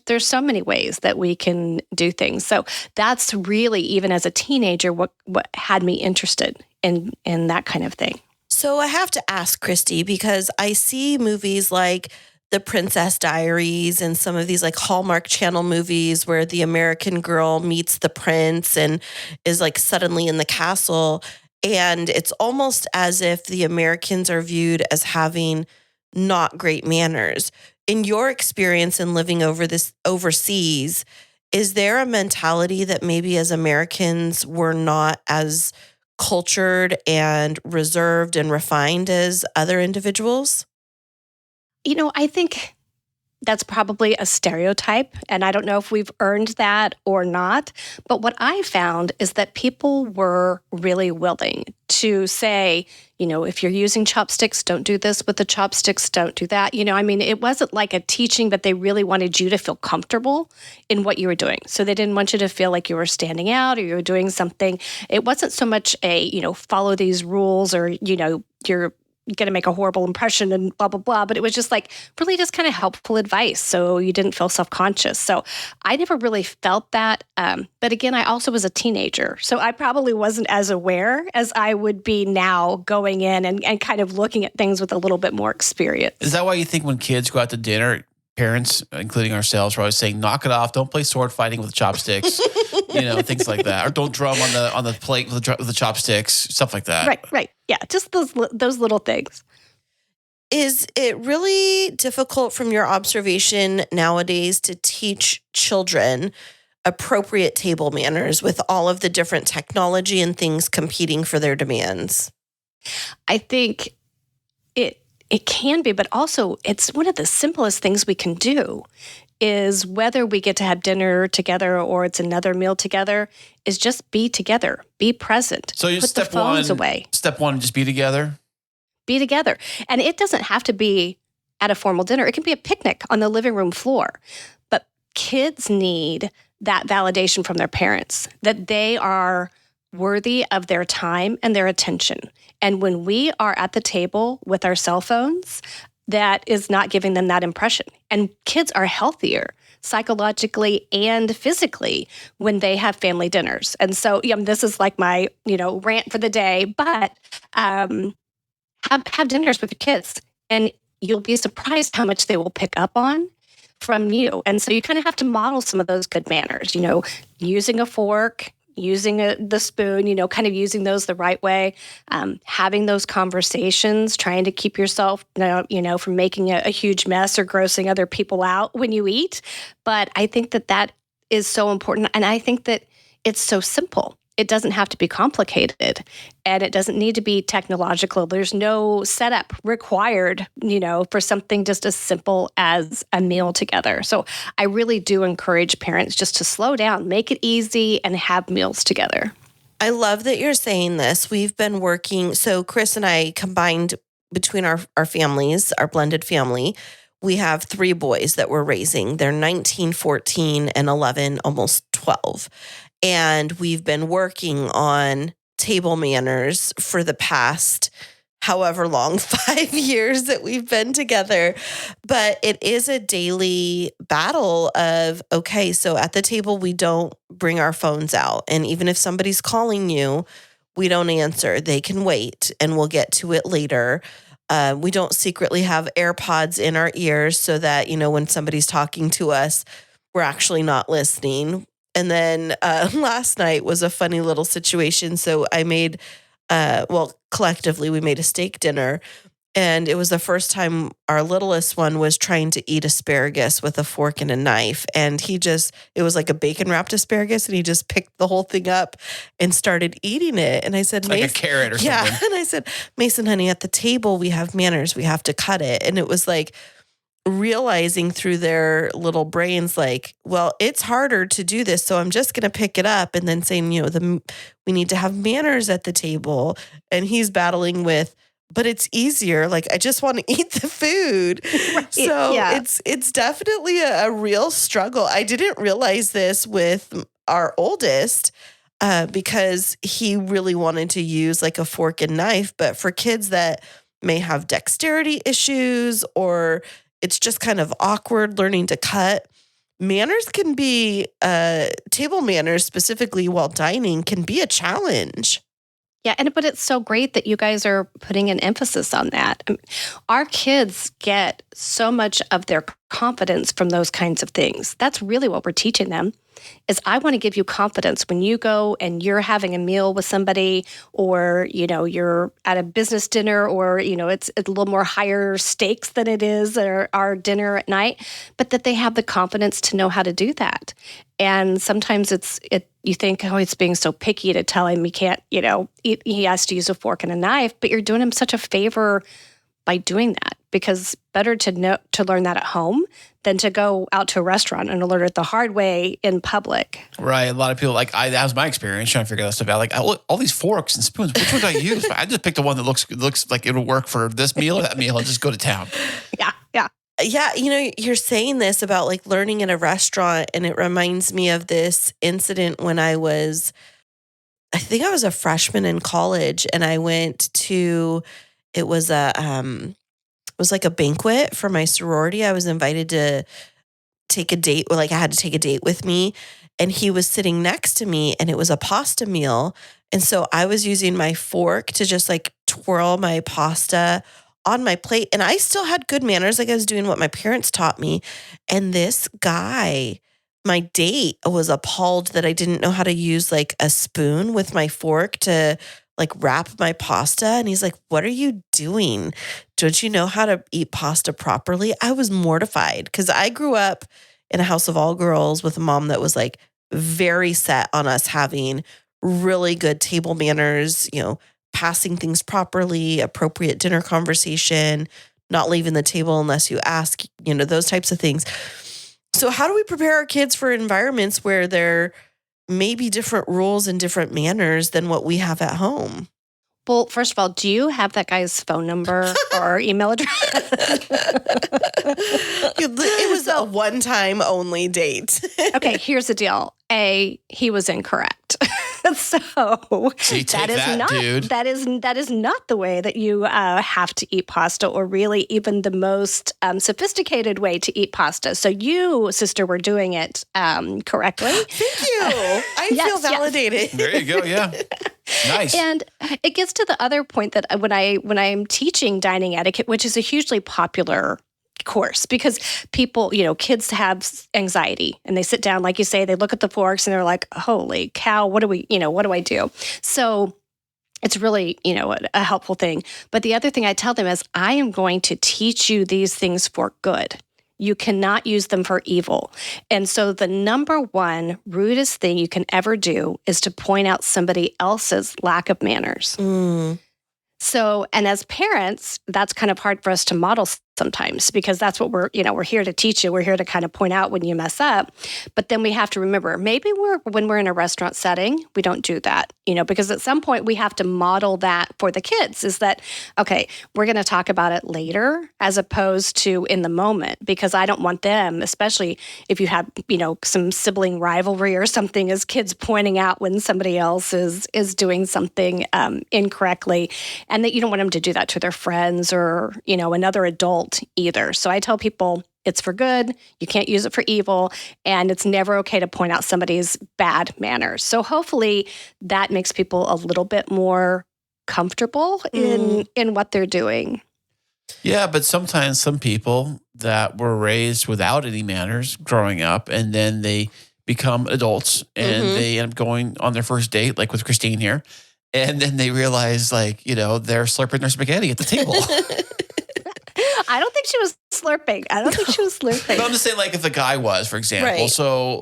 Speaker 1: There's so many ways that we can do things. So that's really, even as a teenager, what had me interested in that kind of thing.
Speaker 6: So I have to ask, Kristi, because I see movies like The Princess Diaries and some of these like Hallmark Channel movies where the American girl meets the prince and is like suddenly in the castle. And it's almost as if the Americans are viewed as having not great manners. In your experience in living overseas, is there a mentality that maybe as Americans we're not as cultured and reserved and refined as other individuals?
Speaker 1: I think that's probably a stereotype, and I don't know if we've earned that or not. But what I found is that people were really willing to say, if you're using chopsticks, don't do this with the chopsticks, don't do that. It wasn't like a teaching, but they really wanted you to feel comfortable in what you were doing. So they didn't want you to feel like you were standing out or you were doing something. It wasn't so much follow these rules or, you're going to make a horrible impression and blah, blah, blah. But it was just like really just kind of helpful advice. So you didn't feel self-conscious. So I never really felt that. But again, I also was a teenager. So I probably wasn't as aware as I would be now going in and kind of looking at things with a little bit more experience.
Speaker 5: Is that why you think when kids go out to dinner, parents, including ourselves, are always saying, knock it off, don't play sword fighting with chopsticks, things like that. Or don't drum on the plate with the chopsticks, stuff like that.
Speaker 1: Right. Yeah, just those little things.
Speaker 6: Is it really difficult from your observation nowadays to teach children appropriate table manners with all of the different technology and things competing for their demands?
Speaker 1: I think it can be, but also it's one of the simplest things we can do is whether we get to have dinner together or it's another meal together, is just be together, be present.
Speaker 5: So you
Speaker 1: put the phones away.
Speaker 5: Step one, just be together.
Speaker 1: Be together. And it doesn't have to be at a formal dinner. It can be a picnic on the living room floor. But kids need that validation from their parents that they are worthy of their time and their attention. And when we are at the table with our cell phones, that is not giving them that impression. And kids are healthier psychologically and physically when they have family dinners. And so this is like my, rant for the day, but have dinners with your kids and you'll be surprised how much they will pick up on from you. And so you kind of have to model some of those good manners, using a fork, using the spoon, kind of using those the right way, having those conversations, trying to keep yourself, from making a huge mess or grossing other people out when you eat. But I think that is so important. And I think that it's so simple. It doesn't have to be complicated and it doesn't need to be technological. There's no setup required, for something just as simple as a meal together. So I really do encourage parents just to slow down, make it easy, and have meals together.
Speaker 6: I love that you're saying this. We've been working, so Kris and I combined between our families, our blended family, we have 3 boys that we're raising. They're 19, 14, and 11, almost 12. And we've been working on table manners for the past however long, 5 years that we've been together. But it is a daily battle of, okay, so at the table, we don't bring our phones out. And even if somebody's calling you, we don't answer. They can wait and we'll get to it later. We don't secretly have AirPods in our ears so that, when somebody's talking to us, we're actually not listening. And then last night was a funny little situation. So I made, collectively, we made a steak dinner. And it was the first time our littlest one was trying to eat asparagus with a fork and a knife. And it was like a bacon wrapped asparagus. And he just picked the whole thing up and started eating it. And I said,
Speaker 5: like a carrot or something.
Speaker 6: Yeah. And I said, Mason, honey, at the table, we have manners. We have to cut it. And it was like realizing through their little brains, like, well, it's harder to do this. So I'm just going to pick it up. And then saying, we need to have manners at the table. And he's battling with, but it's easier. Like, I just want to eat the food. Right. So it's definitely a real struggle. I didn't realize this with our oldest because he really wanted to use like a fork and knife. But for kids that may have dexterity issues or it's just kind of awkward learning to cut, manners can be, table manners specifically while dining can be a challenge.
Speaker 1: Yeah, but it's so great that you guys are putting an emphasis on that. Our kids get so much of their confidence from those kinds of things. That's really what we're teaching them, is I want to give you confidence when you go and you're having a meal with somebody or, you're at a business dinner or, it's a little more higher stakes than it is our dinner at night, but that they have the confidence to know how to do that. And sometimes you think, oh, it's being so picky to tell him he can't, he has to use a fork and a knife, but you're doing him such a favor by doing that, because better to learn that at home than to go out to a restaurant and learn it the hard way in public.
Speaker 5: Right. A lot of people, that was my experience trying to figure that stuff out. Like, all these forks and spoons, which one do I use? I just picked the one that looks like it'll work for this meal or that meal and just go to town.
Speaker 1: Yeah.
Speaker 6: Yeah, you're saying this about like learning in a restaurant, and it reminds me of this incident when I was a freshman in college, and I went to, it was like a banquet for my sorority. I was invited to take a date, I had to take a date with me, and he was sitting next to me, and it was a pasta meal. And so I was using my fork to just like twirl my pasta on my plate. And I still had good manners. Like I was doing what my parents taught me. And this guy, my date, was appalled that I didn't know how to use like a spoon with my fork to like wrap my pasta. And he's like, what are you doing? Don't you know how to eat pasta properly? I was mortified because I grew up in a house of all girls with a mom that was like very set on us having really good table manners, passing things properly, appropriate dinner conversation, not leaving the table unless you ask, those types of things. So how do we prepare our kids for environments where there may be different rules and different manners than what we have at home?
Speaker 1: Well, first of all, do you have that guy's phone number or email address?
Speaker 6: It was a one-time only date.
Speaker 1: Okay, here's the deal. He was incorrect. So that is not the way that you have to eat pasta, or really even the most sophisticated way to eat pasta. So you, sister, were doing it correctly.
Speaker 6: Thank you. I feel validated.
Speaker 5: Yes. There you go. Yeah. Nice.
Speaker 1: And it gets to the other point that when I'm teaching dining etiquette, which is a hugely popular course, because people, kids have anxiety and they sit down, like you say, they look at the forks and they're like, holy cow, what do I do? So it's really, a helpful thing. But the other thing I tell them is, I am going to teach you these things for good. You cannot use them for evil. And so the number one rudest thing you can ever do is to point out somebody else's lack of manners. So, and as parents, that's kind of hard for us to model sometimes, because that's what we're here to teach you. We're here to kind of point out when you mess up. But then we have to remember, maybe when we're in a restaurant setting, we don't do that, because at some point we have to model that for the kids, is that, okay, we're going to talk about it later as opposed to in the moment, because I don't want them, especially if you have, some sibling rivalry or something, as kids pointing out when somebody else is doing something incorrectly, and that you don't want them to do that to their friends or, another adult either. So I tell people it's for good. You can't use it for evil. And it's never okay to point out somebody's bad manners. So hopefully that makes people a little bit more comfortable in what they're doing.
Speaker 5: Yeah, but sometimes some people that were raised without any manners growing up, and then they become adults and they end up going on their first date, like with Kristine here. And then they realize, they're slurping their spaghetti at the table.
Speaker 1: I don't think she was slurping.
Speaker 5: No, I'm just saying, if the guy was, for example.
Speaker 6: Right.
Speaker 5: So,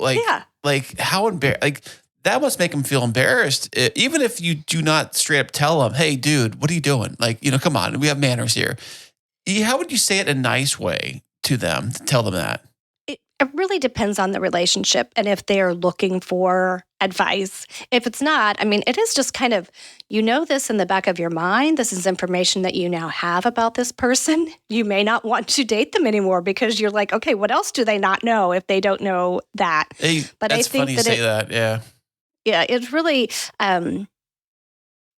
Speaker 5: how embarrassed, that must make him feel embarrassed, even if you do not straight up tell him, hey, dude, what are you doing? Come on, we have manners here. How would you say it in a nice way to them, to tell them that?
Speaker 1: It really depends on the relationship and if they're looking for advice. If it's not, it is just kind of, this in the back of your mind. This is information that you now have about this person. You may not want to date them anymore because you're like, okay, what else do they not know if they don't know that?
Speaker 5: Hey,
Speaker 1: but
Speaker 5: that's
Speaker 1: I think
Speaker 5: funny you say that, yeah.
Speaker 1: Yeah, it's really, I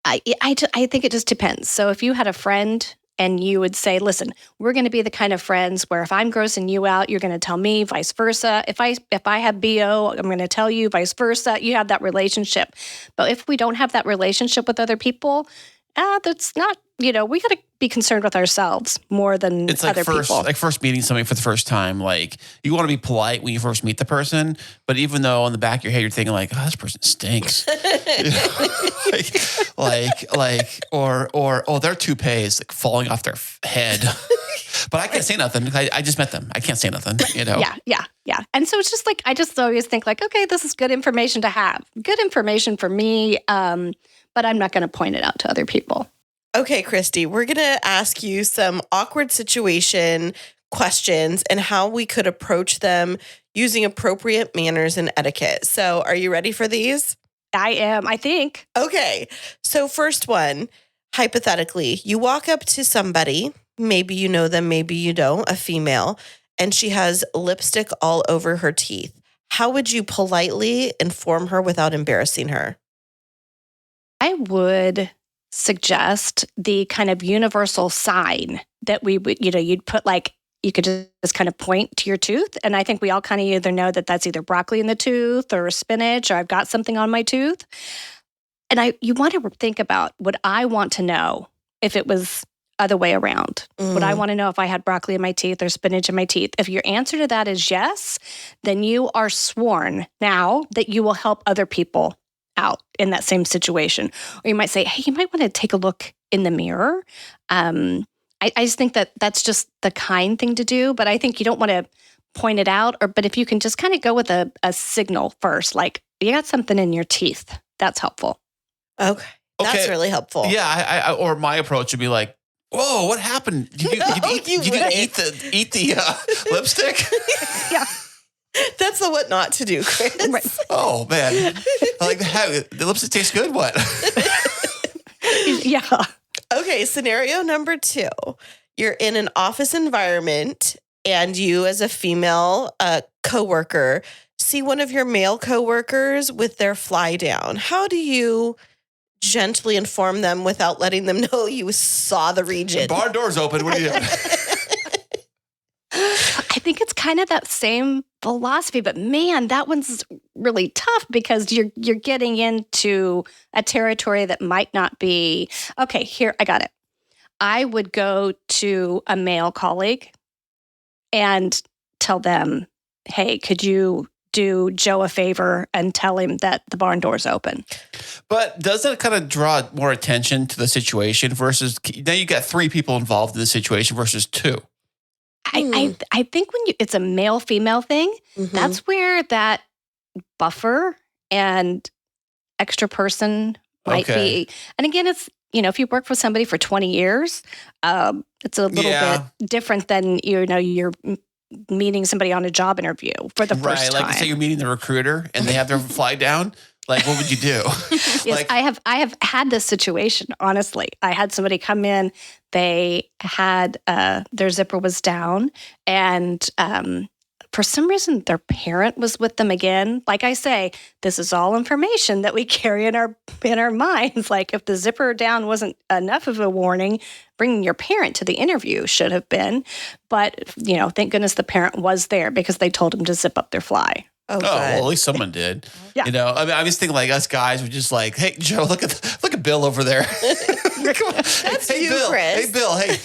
Speaker 1: think it just depends. So if you had a friend and you would say, listen, we're going to be the kind of friends where if I'm grossing you out, you're going to tell me, vice versa. If I have BO, I'm going to tell you, vice versa. You have that relationship. But if we don't have that relationship with other people, that's not, we got to be concerned with ourselves more than
Speaker 5: it's
Speaker 1: other people.
Speaker 5: Like first meeting somebody for the first time, you want to be polite when you first meet the person, but even though on the back of your head, you're thinking oh, this person stinks. or their toupee is falling off their head. But I can't say nothing. I just met them. I can't say nothing,
Speaker 1: Yeah. And so it's just I just always think okay, this is good information to have. Good information for me, but I'm not going to point it out to other people.
Speaker 6: Okay, Kristi, we're going to ask you some awkward situation questions and how we could approach them using appropriate manners and etiquette. So are you ready for these?
Speaker 1: I am, I think.
Speaker 6: Okay. So first one, hypothetically, you walk up to somebody, maybe you know them, maybe you don't, a female, and she has lipstick all over her teeth. How would you politely inform her without embarrassing her?
Speaker 1: I would suggest the kind of universal sign that we would, you'd put you could just kind of point to your tooth. And I think we all kind of either know that that's either broccoli in the tooth or spinach, or I've got something on my tooth. And you want to think about, would I want to know if it was other way around? Would I want to know if I had broccoli in my teeth or spinach in my teeth? If your answer to that is yes, then you are sworn now that you will help other people out in that same situation. Or you might say, hey, you might want to take a look in the mirror. I just think that that's just the kind thing to do, but I think you don't want to point it out. But if you can just kind of go with a signal first, you got something in your teeth, that's helpful.
Speaker 6: Okay. That's really helpful.
Speaker 5: Yeah, or my approach would be whoa, what happened? Did you eat the lipstick?
Speaker 1: Yeah.
Speaker 6: That's what not to do, Kris.
Speaker 1: Right.
Speaker 5: Oh, man. The lipstick tastes good? What?
Speaker 1: Yeah.
Speaker 6: Okay, scenario number 2. You're in an office environment and you as a female coworker see one of your male coworkers with their fly down. How do you gently inform them without letting them know you saw the region?
Speaker 5: The barn door's open. What are you doing?
Speaker 1: I think it's kind of that same philosophy, but man, that one's really tough because you're getting into a territory that might not be, okay, here, I got it. I would go to a male colleague and tell them, hey, could you do Joe a favor and tell him that the barn door's open?
Speaker 5: But doesn't it kind of draw more attention to the situation versus, now you got 3 people involved in the situation versus 2?
Speaker 1: I think when it's a male-female thing, that's where that buffer and extra person might be. And again, if you work for somebody for 20 years, it's a little bit different than, you're meeting somebody on a job interview for the first time.
Speaker 5: Like say you're meeting the recruiter and they have their fly down. Like, what would you do?
Speaker 1: Yes, I have had this situation, honestly. I had somebody come in, they had, their zipper was down, and for some reason, their parent was with them again. Like I say, this is all information that we carry in our minds. Like if the zipper down wasn't enough of a warning, bringing your parent to the interview should have been. But, thank goodness the parent was there because they told him to zip up their fly.
Speaker 6: Oh,
Speaker 5: well, at least someone did.
Speaker 1: Yeah.
Speaker 5: I was thinking like us guys were just like, hey, Joe, look at Bill over there.
Speaker 6: That's
Speaker 5: hey,
Speaker 6: you,
Speaker 5: Bill.
Speaker 6: Chris.
Speaker 5: Hey, Bill. Hey.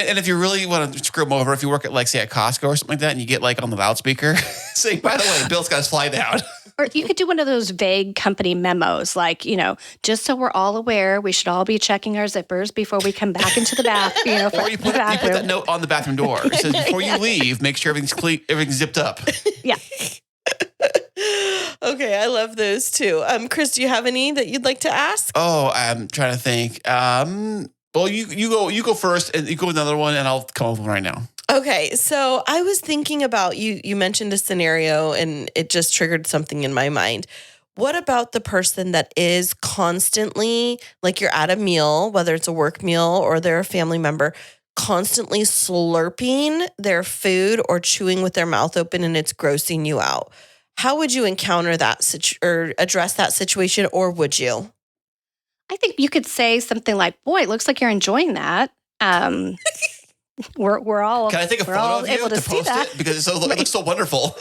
Speaker 5: And if you really want to screw them over, if you work at like, say, at Costco or something like that, and you get like on the loudspeaker, say, by the way, Bill's got his fly down.
Speaker 1: Or you could do one of those vague company memos, like, just so we're all aware, we should all be checking our zippers before we come back into the bath.
Speaker 5: Or you put that note on the bathroom door. It says, before you leave, make sure everything's clean, everything's zipped up.
Speaker 1: Yeah.
Speaker 6: Okay, I love those too. Chris, do you have any that you'd like to ask?
Speaker 5: Oh, I'm trying to think. Well, you go first, and you go with another one, and I'll come up with one right now.
Speaker 6: Okay, so I was thinking about you mentioned a scenario, and it just triggered something in my mind. What about the person that is constantly, like you're at a meal, whether it's a work meal or they're a family member, constantly slurping their food or chewing with their mouth open, and it's grossing you out? How would you encounter that or address that situation, or would you?
Speaker 1: I think you could say something like, "Boy, it looks like you're enjoying that." We're all.
Speaker 5: Can I take a photo of you
Speaker 1: able to
Speaker 5: post
Speaker 1: that.
Speaker 5: it because it looks so wonderful?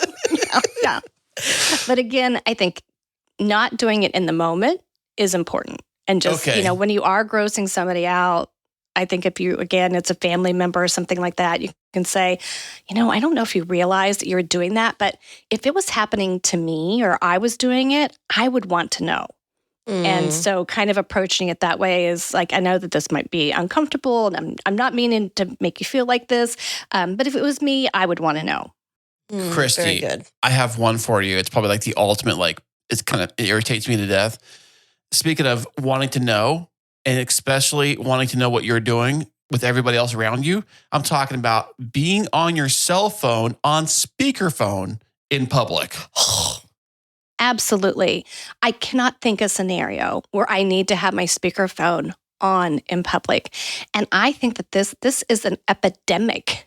Speaker 1: Yeah. But again, I think not doing it in the moment is important, and just when you are grossing somebody out, I think if it's a family member or something like that, you can say, I don't know if you realize that you're doing that, but if it was happening to me or I was doing it, I would want to know. And so kind of approaching it that way is like, I know that this might be uncomfortable and I'm not meaning to make you feel like this. But if it was me, I would want to know.
Speaker 5: Kristi,
Speaker 6: very good.
Speaker 5: I have one for you. It's probably like the ultimate, like it irritates me to death. Speaking of wanting to know, and especially wanting to know what you're doing with everybody else around you, I'm talking about being on your cell phone on speakerphone in public.
Speaker 1: Absolutely. I cannot think a scenario where I need to have my speakerphone on in public. And I think that this is an epidemic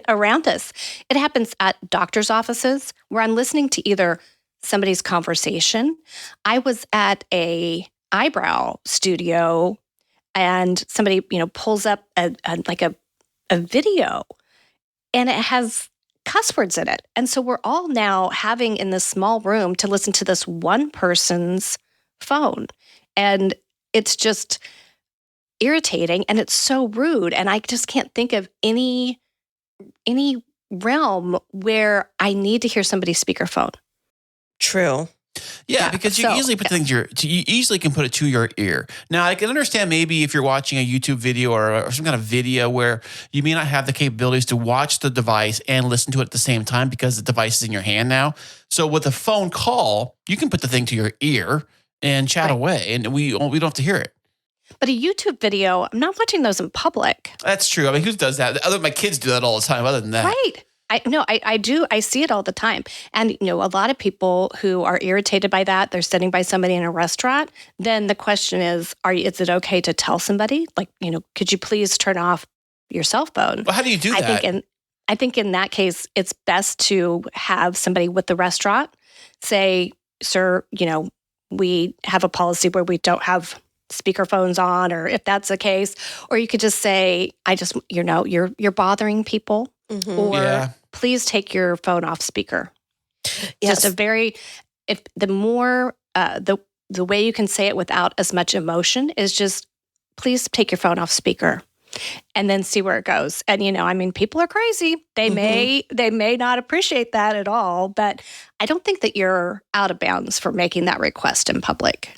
Speaker 1: around us. It happens at doctor's offices where I'm listening to either somebody's conversation. I was at a eyebrow studio and somebody, pulls up a video and it has cuss words in it. And so we're all now having in this small room to listen to this one person's phone. And it's just irritating and it's so rude. And I just can't think of any realm where I need to hear somebody's speakerphone.
Speaker 6: True.
Speaker 5: Yeah, because you easily put things you easily can put it to your ear. Now, I can understand maybe if you're watching a YouTube video or some kind of video where you may not have the capabilities to watch the device and listen to it at the same time because the device is in your hand now. So with a phone call, you can put the thing to your ear and chat away, and we don't have to hear it.
Speaker 1: But a YouTube video, I'm not watching those in public. That's
Speaker 5: true. I mean, who does that? My kids do that all the time. Other than that,
Speaker 1: right? I do. I see it all the time. And, a lot of people who are irritated by that, they're sitting by somebody in a restaurant. Then the question is it okay to tell somebody, like, could you please turn off your cell phone?
Speaker 5: Well, how do you do that?
Speaker 1: I think in that case, it's best to have somebody with the restaurant say, sir, we have a policy where we don't have speakerphones on, or if that's the case, or you could just say, you're bothering people. Mm-hmm. Or please take your phone off speaker.
Speaker 6: Yes.
Speaker 1: Just the way you can say it without as much emotion is just, please take your phone off speaker and then see where it goes. And, people are crazy. They may not appreciate that at all, but I don't think that you're out of bounds for making that request in public.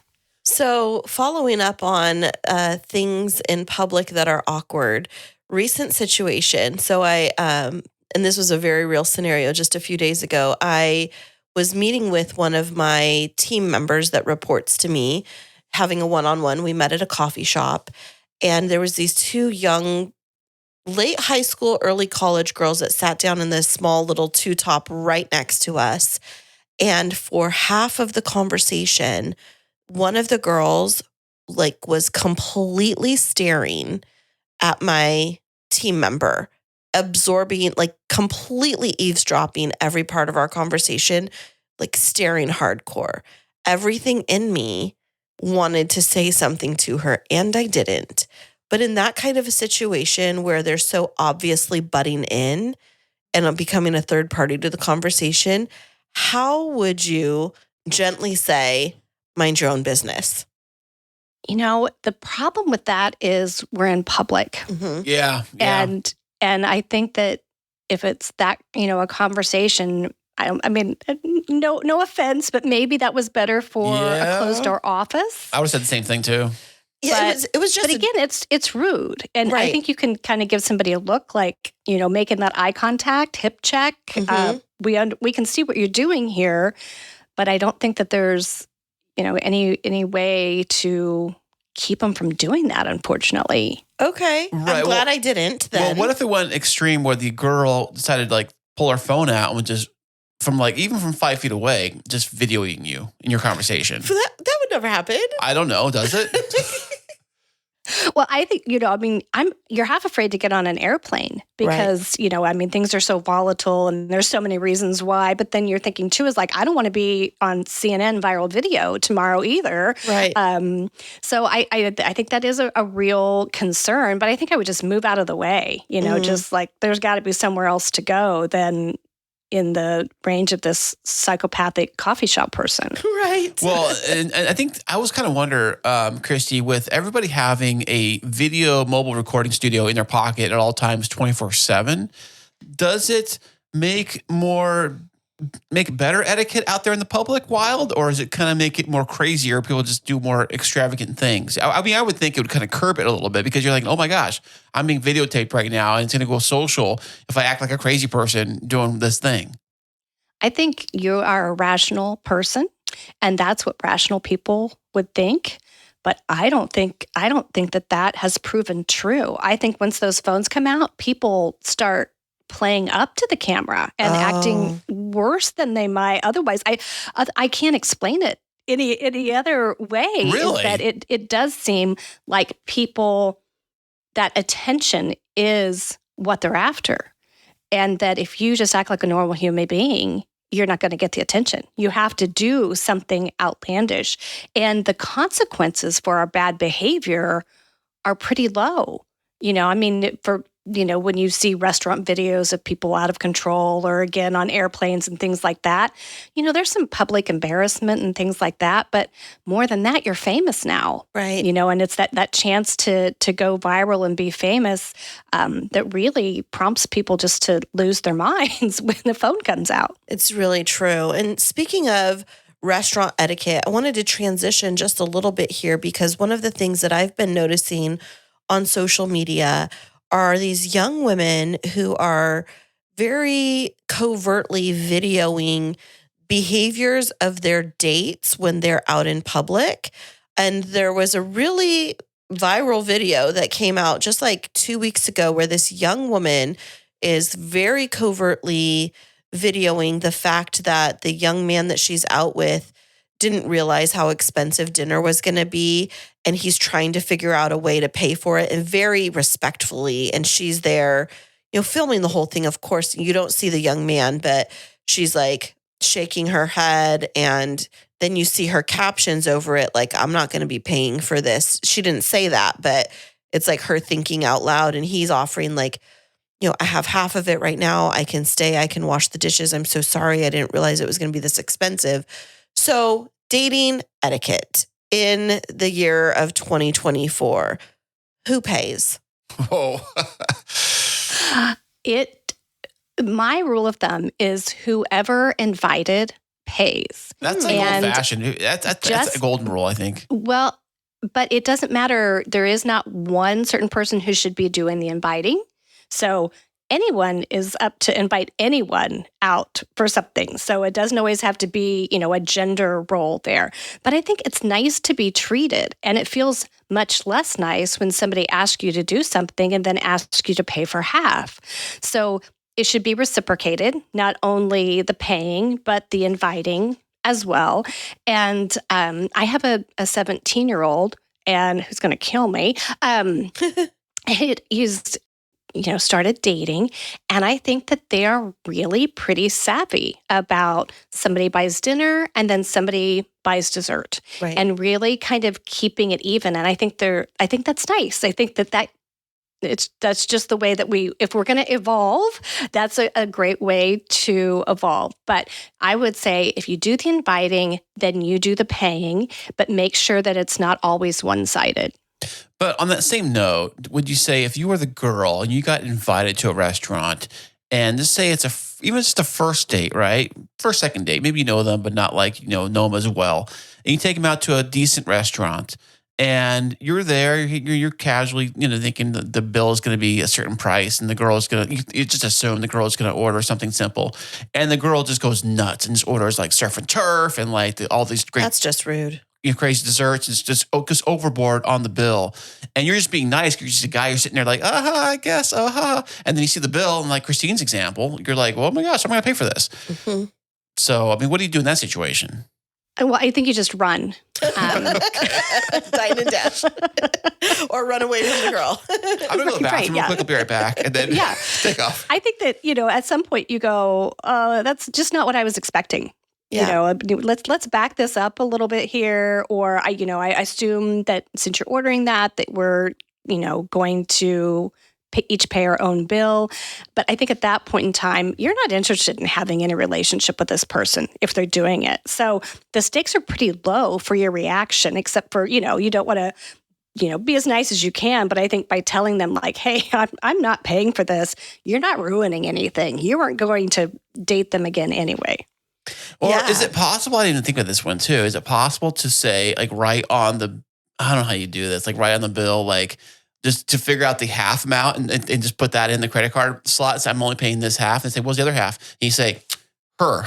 Speaker 6: So following up on things in public that are awkward, recent situation. So and this was a very real scenario just a few days ago. I was meeting with one of my team members that reports to me. having a one-on-one. We met at a coffee shop, and there was these two young, late high school, early college girls that sat down in this small little two-top right next to us. And for half of the conversation, one of the girls was completely staring at my team member, absorbing, completely eavesdropping every part of our conversation, staring hardcore. Everything in me wanted to say something to her, and I didn't. But in that kind of a situation where they're so obviously butting in and I'm becoming a third party to the conversation, how would you gently say, mind your own business?
Speaker 1: The problem with that is we're in public.
Speaker 6: Mm-hmm.
Speaker 5: Yeah.
Speaker 1: And I think that if it's that, a conversation, no offense, but maybe that was better for a closed door office.
Speaker 5: I would have said the same thing too.
Speaker 6: Yeah, it was just.
Speaker 1: But again, it's rude, and
Speaker 6: Right.
Speaker 1: I think you can kind of give somebody a look, making that eye contact, hip check.
Speaker 6: Mhm.
Speaker 1: We can see what you're doing here, but I don't think that there's any way to keep them from doing that. Unfortunately,
Speaker 6: Okay.
Speaker 5: Right,
Speaker 6: I'm glad
Speaker 5: well-
Speaker 6: I didn't then.
Speaker 5: Well, what if it went extreme where the girl decided to pull her phone out and just even from 5 feet away, just videoing you in your conversation?
Speaker 6: that would never happen.
Speaker 5: I don't know. Does it?
Speaker 1: well, I think you're half afraid to get on an airplane because things are so volatile and there's so many reasons why. But then you're thinking too is I don't want to be on CNN viral video tomorrow either.
Speaker 6: Right.
Speaker 1: So I think that is a real concern. But I think I would just move out of the way. Just there's got to be somewhere else to go than in the range of this psychopathic coffee shop person.
Speaker 6: Right.
Speaker 5: Well, and I think I was kind of wonder, Kristi, with everybody having a video mobile recording studio in their pocket at all times, 24/7, does it make better etiquette out there in the public wild, or does it kind of make it more crazier? People just do more extravagant things. I would think it would kind of curb it a little bit because you're like, oh my gosh, I'm being videotaped right now, and it's going to go social if I act like a crazy person doing this thing.
Speaker 1: I think you are a rational person, and that's what rational people would think. But I don't think that has proven true. I think once those phones come out, people start playing up to the camera and acting worse than they might otherwise. I can't explain it any other way.
Speaker 5: Really?
Speaker 1: Is that it does seem like people, that attention is what they're after. And that if you just act like a normal human being, you're not going to get the attention. You have to do something outlandish. And the consequences for our bad behavior are pretty low. When you see restaurant videos of people out of control or again on airplanes and things like that, there's some public embarrassment and things like that. But more than that, you're famous now.
Speaker 6: Right.
Speaker 1: And it's that chance to go viral and be famous that really prompts people just to lose their minds when the phone comes out.
Speaker 6: It's really true. And speaking of restaurant etiquette, I wanted to transition just a little bit here because one of the things that I've been noticing on social media are these young women who are very covertly videoing behaviors of their dates when they're out in public. And there was a really viral video that came out just 2 weeks ago where this young woman is very covertly videoing the fact that the young man that she's out with didn't realize how expensive dinner was going to be, and he's trying to figure out a way to pay for it, and very respectfully. And she's there, filming the whole thing. Of course, you don't see the young man, but she's shaking her head, and then you see her captions over it, I'm not going to be paying for this. She didn't say that, but it's her thinking out loud, and he's offering I have half of it right now. I can stay. I can wash the dishes. I'm so sorry. I didn't realize it was going to be this expensive. So dating etiquette in the year of 2024, who pays?
Speaker 5: Oh,
Speaker 1: My rule of thumb is whoever invited pays.
Speaker 5: that's
Speaker 1: And
Speaker 5: old fashioned. That's
Speaker 1: just-
Speaker 5: a golden rule, I think.
Speaker 1: Well, but it doesn't matter. There is not one certain person who should be doing the inviting. So anyone is up to invite anyone out for something. So it doesn't always have to be, a gender role there. But I think it's nice to be treated. And it feels much less nice when somebody asks you to do something and then asks you to pay for half. So it should be reciprocated, not only the paying, but the inviting as well. And I have a 17-year-old and who's going to kill me. He's started dating. And I think that they are really pretty savvy about somebody buys dinner and then somebody buys dessert,
Speaker 6: Right.
Speaker 1: and really kind of keeping it even. And I think that's nice. I think that's just the way that if we're going to evolve, that's a great way to evolve. But I would say if you do the inviting, then you do the paying, but make sure that it's not always one-sided.
Speaker 5: But on that same note, would you say if you were the girl and you got invited to a restaurant, and just say it's even just a first date, right? First, second date, maybe you know them, but not like, know them as well. And you take them out to a decent restaurant and you're there, you're casually, thinking the bill is going to be a certain price and the girl is going to, you just assume the girl is going to order something simple. And the girl just goes nuts and just orders like surf and turf and like all these great.
Speaker 6: That's just rude.
Speaker 5: Crazy desserts. It's just overboard on the bill. And you're just being nice. You're just a guy. You're sitting there like, I guess, And then you see the bill, and like Kristine's example, you're like, well, oh my gosh, I'm going to pay for this.
Speaker 6: Mm-hmm.
Speaker 5: So, what do you do in that situation?
Speaker 1: Well, I think you just run.
Speaker 6: Dine and dash. Or run away from the girl.
Speaker 5: I'm going to go to the bathroom real quick. I'll be right back. And then take off.
Speaker 1: I think that, at some point you go, that's just not what I was expecting.
Speaker 6: Yeah.
Speaker 1: Let's back this up a little bit here. Or I assume that since you're ordering that we're, going to each pay our own bill. But I think at that point in time, you're not interested in having any relationship with this person if they're doing it. So the stakes are pretty low for your reaction, except for, you don't want to, be as nice as you can. But I think by telling them like, hey, I'm not paying for this, you're not ruining anything. You aren't going to date them again anyway.
Speaker 5: Or is it possible, I didn't even think of this one too, is it possible to say like right on the, I don't know how you do this, like right on the bill, like just to figure out the half amount and just put that in the credit card slot. So I'm only paying this half, and say, what's the other half? And you say, her.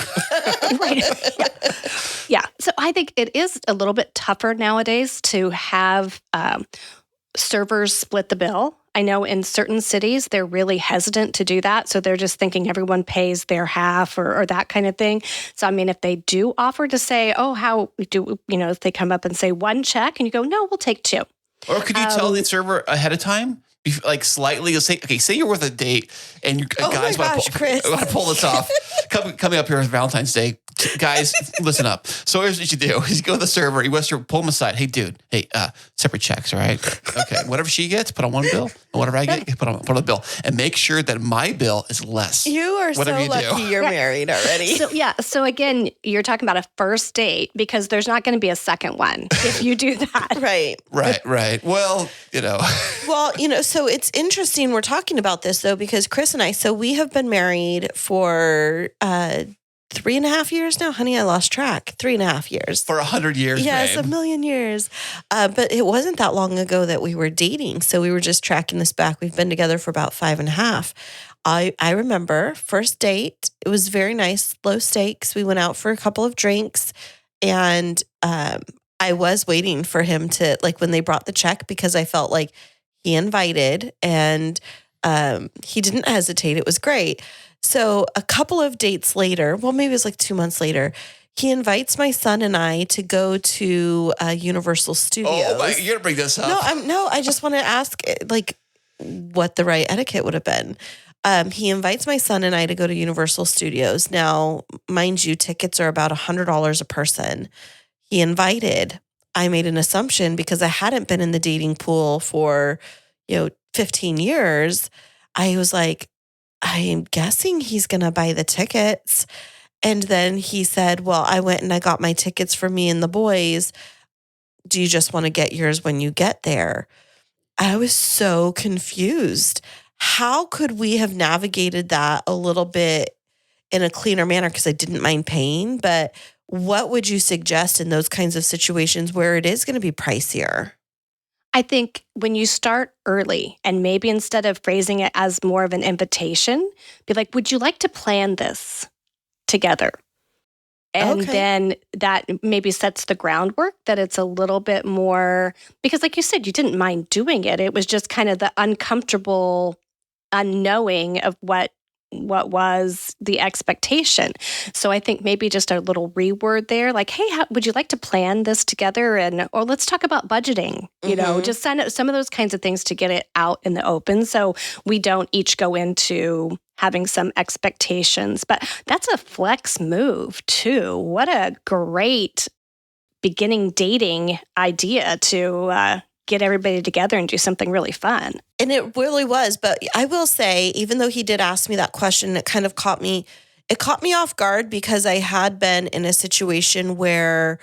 Speaker 1: Right. Yeah. So I think it is a little bit tougher nowadays to have servers split the bill. I know in certain cities, they're really hesitant to do that. So they're just thinking everyone pays their half or that kind of thing. So, I mean, if they do offer to say, oh, how do, if they come up and say one check and you go, no, we'll take two.
Speaker 5: Or could you tell the server ahead of time? Like slightly, say you're with a date and you guys want to pull this off. Coming up here on Valentine's Day, guys, listen up. So here's what you do: is you go to the server, you pull them aside. Hey, dude, separate checks, all right? Okay, whatever she gets, put on one bill, and whatever I get, put on a bill, and make sure that my bill is less.
Speaker 6: You are so lucky you're married already.
Speaker 1: So again, you're talking about a first date because there's not going to be a second one if you do that.
Speaker 6: Right.
Speaker 5: Well,
Speaker 6: so it's interesting we're talking about this though, because Kris and I, so we have been married for 3.5 years now. Honey, I lost track. 3.5 years.
Speaker 5: For 100 years,
Speaker 6: yes,
Speaker 5: babe.
Speaker 6: 1,000,000 years. But it wasn't that long ago that we were dating. So we were just tracking this back. We've been together for about 5.5. I remember first date. It was very nice, low stakes. We went out for a couple of drinks, and I was waiting for him to, like, when they brought the check, because I felt like he invited and he didn't hesitate. It was great. So a couple of dates later, well, maybe it was like 2 months later, he invites my son and I to go to Universal Studios.
Speaker 5: Oh, you're going to bring this up.
Speaker 6: No, I just want to ask like what the right etiquette would have been. He invites my son and I to go to Universal Studios. Now, mind you, tickets are about $100 a person. He invited. I made an assumption because I hadn't been in the dating pool for, 15 years. I was like, I'm guessing he's going to buy the tickets. And then he said, well, I went and I got my tickets for me and the boys. Do you just want to get yours when you get there? I was so confused. How could we have navigated that a little bit in a cleaner manner? Because I didn't mind paying, but what would you suggest in those kinds of situations where it is going to be pricier?
Speaker 1: I think when you start early and maybe instead of phrasing it as more of an invitation, be like, would you like to plan this together? And
Speaker 6: Okay.
Speaker 1: then that maybe sets the groundwork that it's a little bit more, because like you said, you didn't mind doing it. It was just kind of the uncomfortable unknowing of what was the expectation. So I think maybe just a little reword there, like, hey, would you like to plan this together? Or let's talk about budgeting, just send some of those kinds of things to get it out in the open. So we don't each go into having some expectations, but that's a flex move too. What a great beginning dating idea to get everybody together and do something really fun.
Speaker 6: And it really was. But I will say, even though he did ask me that question, it kind of caught me off guard because I had been in a situation where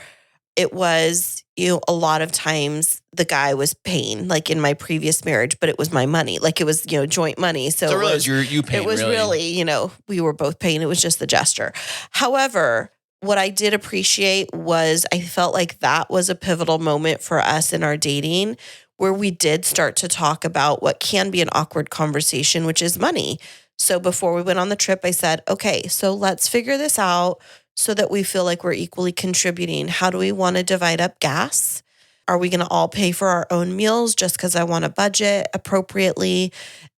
Speaker 6: it was, a lot of times the guy was paying, like in my previous marriage, but it was my money. Like it was, joint money. So
Speaker 5: it was you paying.
Speaker 6: It was really, we were both paying. It was just the gesture. However, what I did appreciate was I felt like that was a pivotal moment for us in our dating where we did start to talk about what can be an awkward conversation, which is money. So before we went on the trip, I said, okay, so let's figure this out so that we feel like we're equally contributing. How do we want to divide up gas? Are we going to all pay for our own meals just because I want to budget appropriately?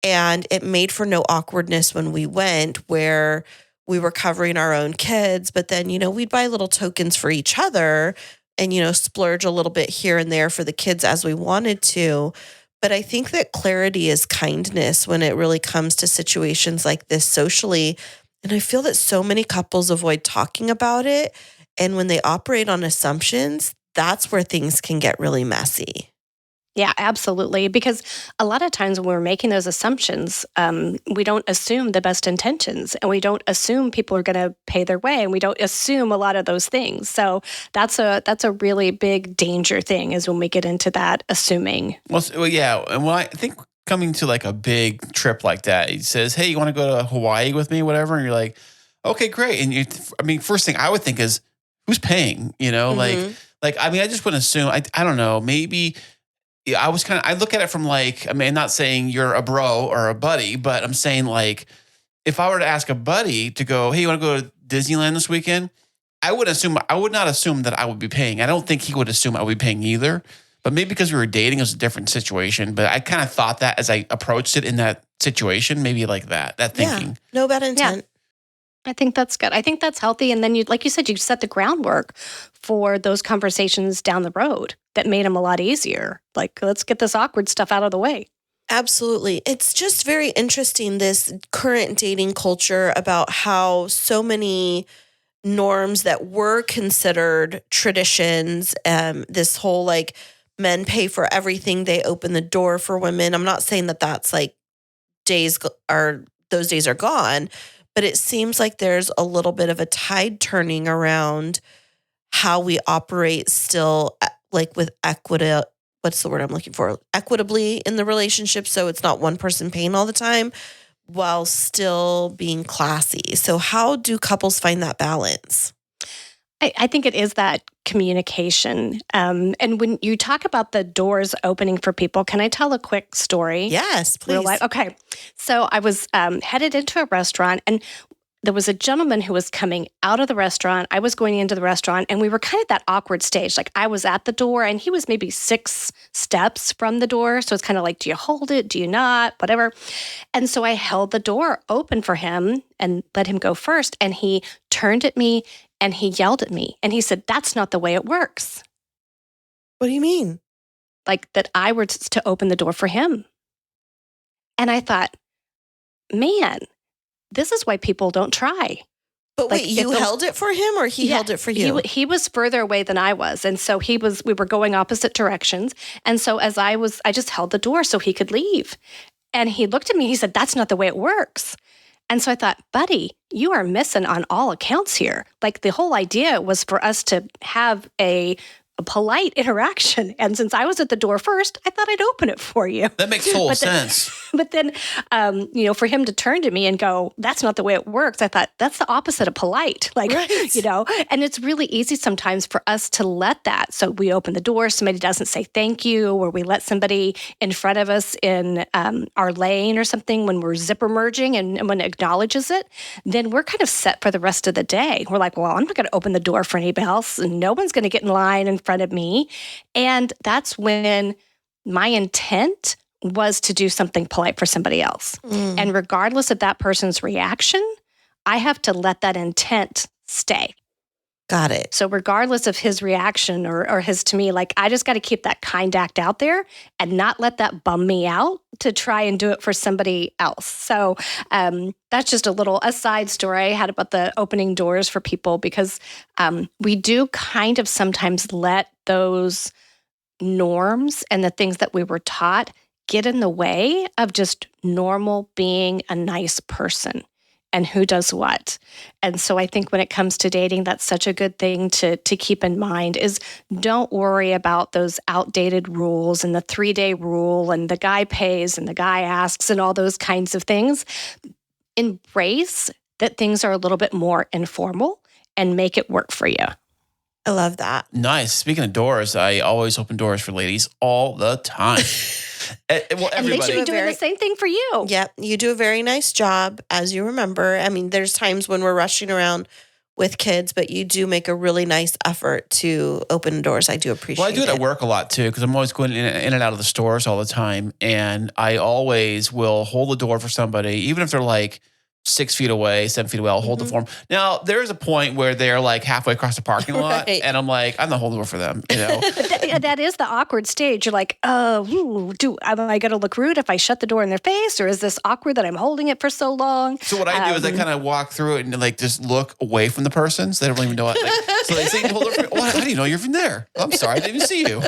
Speaker 6: And it made for no awkwardness when we went where we were covering our own kids, but then, we'd buy little tokens for each other and, splurge a little bit here and there for the kids as we wanted to. But I think that clarity is kindness when it really comes to situations like this socially. And I feel that so many couples avoid talking about it. And when they operate on assumptions, that's where things can get really messy.
Speaker 1: Yeah, absolutely. Because a lot of times when we're making those assumptions, we don't assume the best intentions and we don't assume people are going to pay their way and we don't assume a lot of those things. So that's a really big danger thing is when we get into that assuming.
Speaker 5: Well, yeah. And I think coming to like a big trip like that, he says, hey, you want to go to Hawaii with me, whatever? And you're like, okay, great. And first thing I would think is who's paying, I just wouldn't assume, I don't know, maybe I look at it from I'm not saying you're a bro or a buddy, but I'm saying if I were to ask a buddy to go, hey, you want to go to Disneyland this weekend? I would not assume that I would be paying. I don't think he would assume I would be paying either. But maybe because we were dating, it was a different situation. But I kind of thought that as I approached it in that situation, maybe like that thinking.
Speaker 6: Yeah, no bad intent.
Speaker 1: Yeah. I think that's good. I think that's healthy. And then like you said, you set the groundwork for those conversations down the road that made them a lot easier. Like, let's get this awkward stuff out of the way.
Speaker 6: Absolutely. It's just very interesting, this current dating culture about how so many norms that were considered traditions, this whole men pay for everything, they open the door for women. I'm not saying that that's those days are gone, but it seems like there's a little bit of a tide turning around how we operate still with equity. What's the word I'm looking for? Equitably in the relationship. So it's not one person paying all the time while still being classy. So how do couples find that balance?
Speaker 1: I think it is that communication. And when you talk about the doors opening for people, can I tell a quick story?
Speaker 6: Yes, please.
Speaker 1: Okay. So I was headed into a restaurant and there was a gentleman who was coming out of the restaurant. I was going into the restaurant and we were kind of that awkward stage. I was at the door and he was maybe 6 steps from the door. So it's kind of like, do you hold it? Do you not? Whatever. And so I held the door open for him and let him go first. And he turned at me and he yelled at me and he said, that's not the way it works.
Speaker 6: What do you mean?
Speaker 1: That I were to open the door for him. And I thought, man, this is why people don't try.
Speaker 6: But wait, you held it for him or he held it for you?
Speaker 1: He was further away than I was. And so we were going opposite directions. And so as I just held the door so he could leave. And he looked at me, he said, that's not the way it works. And so I thought, buddy, you are missing on all accounts here. The whole idea was for us to have a a polite interaction. And since I was at the door first, I thought I'd open it for you.
Speaker 5: That makes total sense.
Speaker 1: But then, for him to turn to me and go, that's not the way it works. I thought that's the opposite of polite. Like, and it's really easy sometimes for us to let that. So we open the door, somebody doesn't say thank you, or we let somebody in front of us in our lane or something when we're zipper merging and when it acknowledges it, then we're kind of set for the rest of the day. We're like, well, I'm not going to open the door for anybody else, and no one's going to get in line in front of me. And that's when my intent was to do something polite for somebody else. And regardless of that person's reaction, I have to let that intent stay.
Speaker 6: Got it.
Speaker 1: So regardless of his reaction or his to me, like, I just got to keep that kind act out there and not let that bum me out to try and do it for somebody else. So that's just a side story I had about the opening doors for people, because we do kind of sometimes let those norms and the things that we were taught get in the way of just normal being a nice person and who does what. And so I think when it comes to dating, that's such a good thing to keep in mind is don't worry about those outdated rules and the 3-day rule and the guy pays and the guy asks and all those kinds of things. Embrace that things are a little bit more informal and make it work for you.
Speaker 6: I love that.
Speaker 5: Nice. Speaking of doors, I always open doors for ladies all the time. Well,
Speaker 1: and
Speaker 5: everybody.
Speaker 1: they should be doing the same thing for you.
Speaker 6: Yep. You do a very nice job, as you remember. I mean, there's times when we're rushing around with kids, but you do make a really nice effort to open doors. I do appreciate it.
Speaker 5: Well, I do it at work a lot too, because I'm always going in and out of the stores all the time. And I always will hold the door for somebody, even if they're like 6 feet away, 7 feet away, I'll hold the form. Now, there's a point where they're like halfway across the parking lot, and I'm like, I'm not holding the door for them, you know?
Speaker 1: But that is the awkward stage. You're like, am I going to look rude if I shut the door in their face, or is this awkward that I'm holding it for so long?
Speaker 5: So what I do is I kind of walk through it and like just look away from the person, so they don't even know what. Like, so they say, hold it for, well, how do you know you're from there? I'm sorry, I didn't even see you.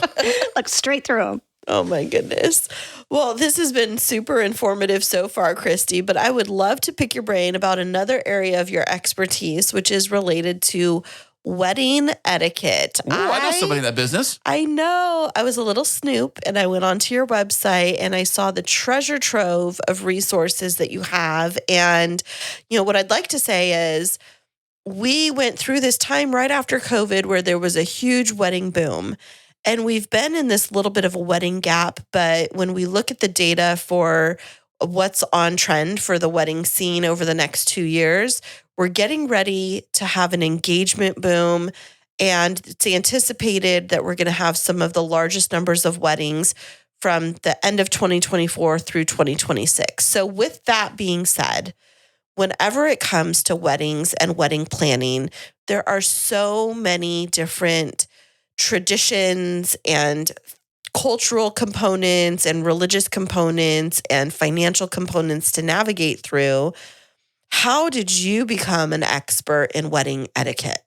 Speaker 1: Look straight through them.
Speaker 6: Oh my goodness. Well, this has been super informative so far, Kristi, but I would love to pick your brain about another area of your expertise, which is related to wedding etiquette.
Speaker 5: Ooh, I know somebody in that business.
Speaker 6: I know. I was a little snoop and I went onto your website and I saw the treasure trove of resources that you have. And, what I'd like to say is we went through this time right after COVID where there was a huge wedding boom. And we've been in this little bit of a wedding gap, but when we look at the data for what's on trend for the wedding scene over the next 2 years, we're getting ready to have an engagement boom. And it's anticipated that we're going to have some of the largest numbers of weddings from the end of 2024 through 2026. So with that being said, whenever it comes to weddings and wedding planning, there are so many different traditions and cultural components and religious components and financial components to navigate through. How did you become an expert in wedding etiquette?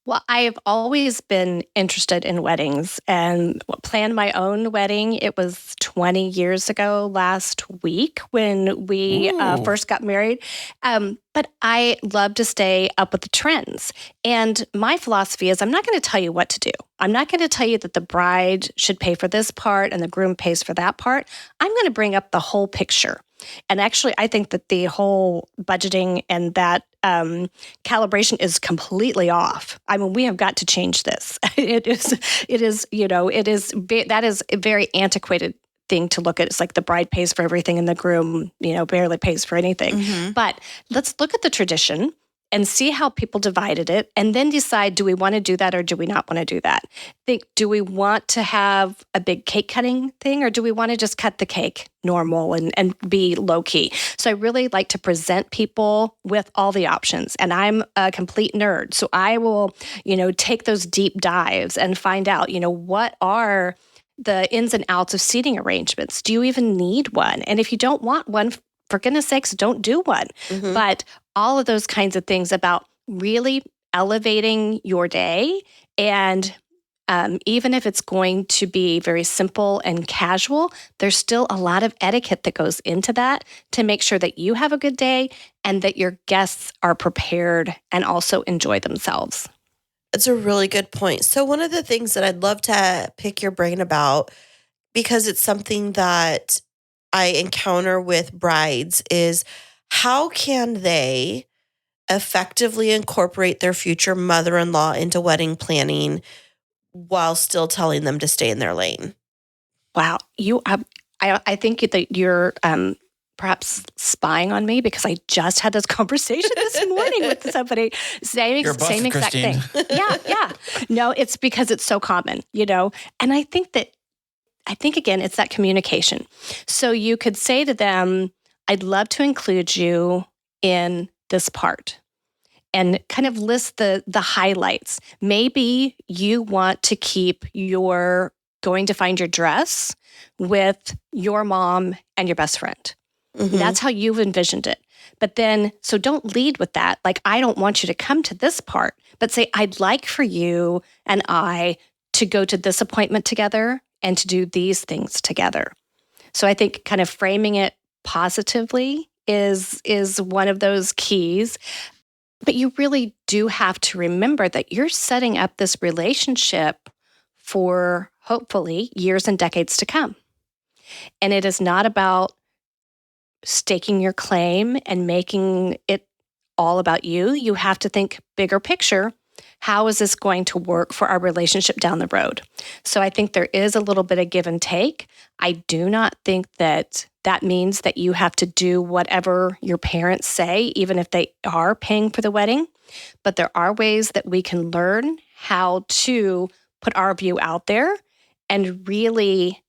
Speaker 1: Well, I've always been interested in weddings and planned my own wedding. It was 20 years ago last week when we first got married. But I love to stay up with the trends. And my philosophy is I'm not going to tell you what to do. I'm not going to tell you that the bride should pay for this part and the groom pays for that part. I'm going to bring up the whole picture. And actually, I think that the whole budgeting and that calibration is completely off. I mean, we have got to change this. That is a very antiquated thing to look at. It's like the bride pays for everything and the groom, barely pays for anything. Mm-hmm. But let's look at the tradition and see how people divided it, and then decide, do we want to do that or do we not want to do that? Do we want to have a big cake cutting thing, or do we want to just cut the cake normal and be low key? So I really like to present people with all the options, and I'm a complete nerd. So I will, take those deep dives and find out, what are the ins and outs of seating arrangements? Do you even need one? And if you don't want one, for goodness sakes, don't do one. Mm-hmm. But all of those kinds of things about really elevating your day. And even if it's going to be very simple and casual, there's still a lot of etiquette that goes into that to make sure that you have a good day and that your guests are prepared and also enjoy themselves.
Speaker 6: It's a really good point. So one of the things that I'd love to pick your brain about, because it's something that I encounter with brides, is how can they effectively incorporate their future mother-in-law into wedding planning while still telling them to stay in their lane?
Speaker 1: Wow. I think that you're perhaps spying on me because I just had this conversation this morning with somebody. Same
Speaker 5: busted,
Speaker 1: exact
Speaker 5: Kristine.
Speaker 1: thing. Yeah. No, it's because it's so common, And I think again, it's that communication. So you could say to them, I'd love to include you in this part, and kind of list the highlights. Maybe you want to keep your going to find your dress with your mom and your best friend.
Speaker 6: Mm-hmm.
Speaker 1: That's how you've envisioned it. But then, so don't lead with that. Like, I don't want you to come to this part, but say, I'd like for you and I to go to this appointment together and to do these things together. So I think kind of framing it positively is one of those keys. But you really do have to remember that you're setting up this relationship for hopefully years and decades to come. And it is not about staking your claim and making it all about you. You have to think bigger picture. How is this going to work for our relationship down the road? So I think there is a little bit of give and take. I do not think that means that you have to do whatever your parents say, even if they are paying for the wedding. But there are ways that we can learn how to put our view out there and really,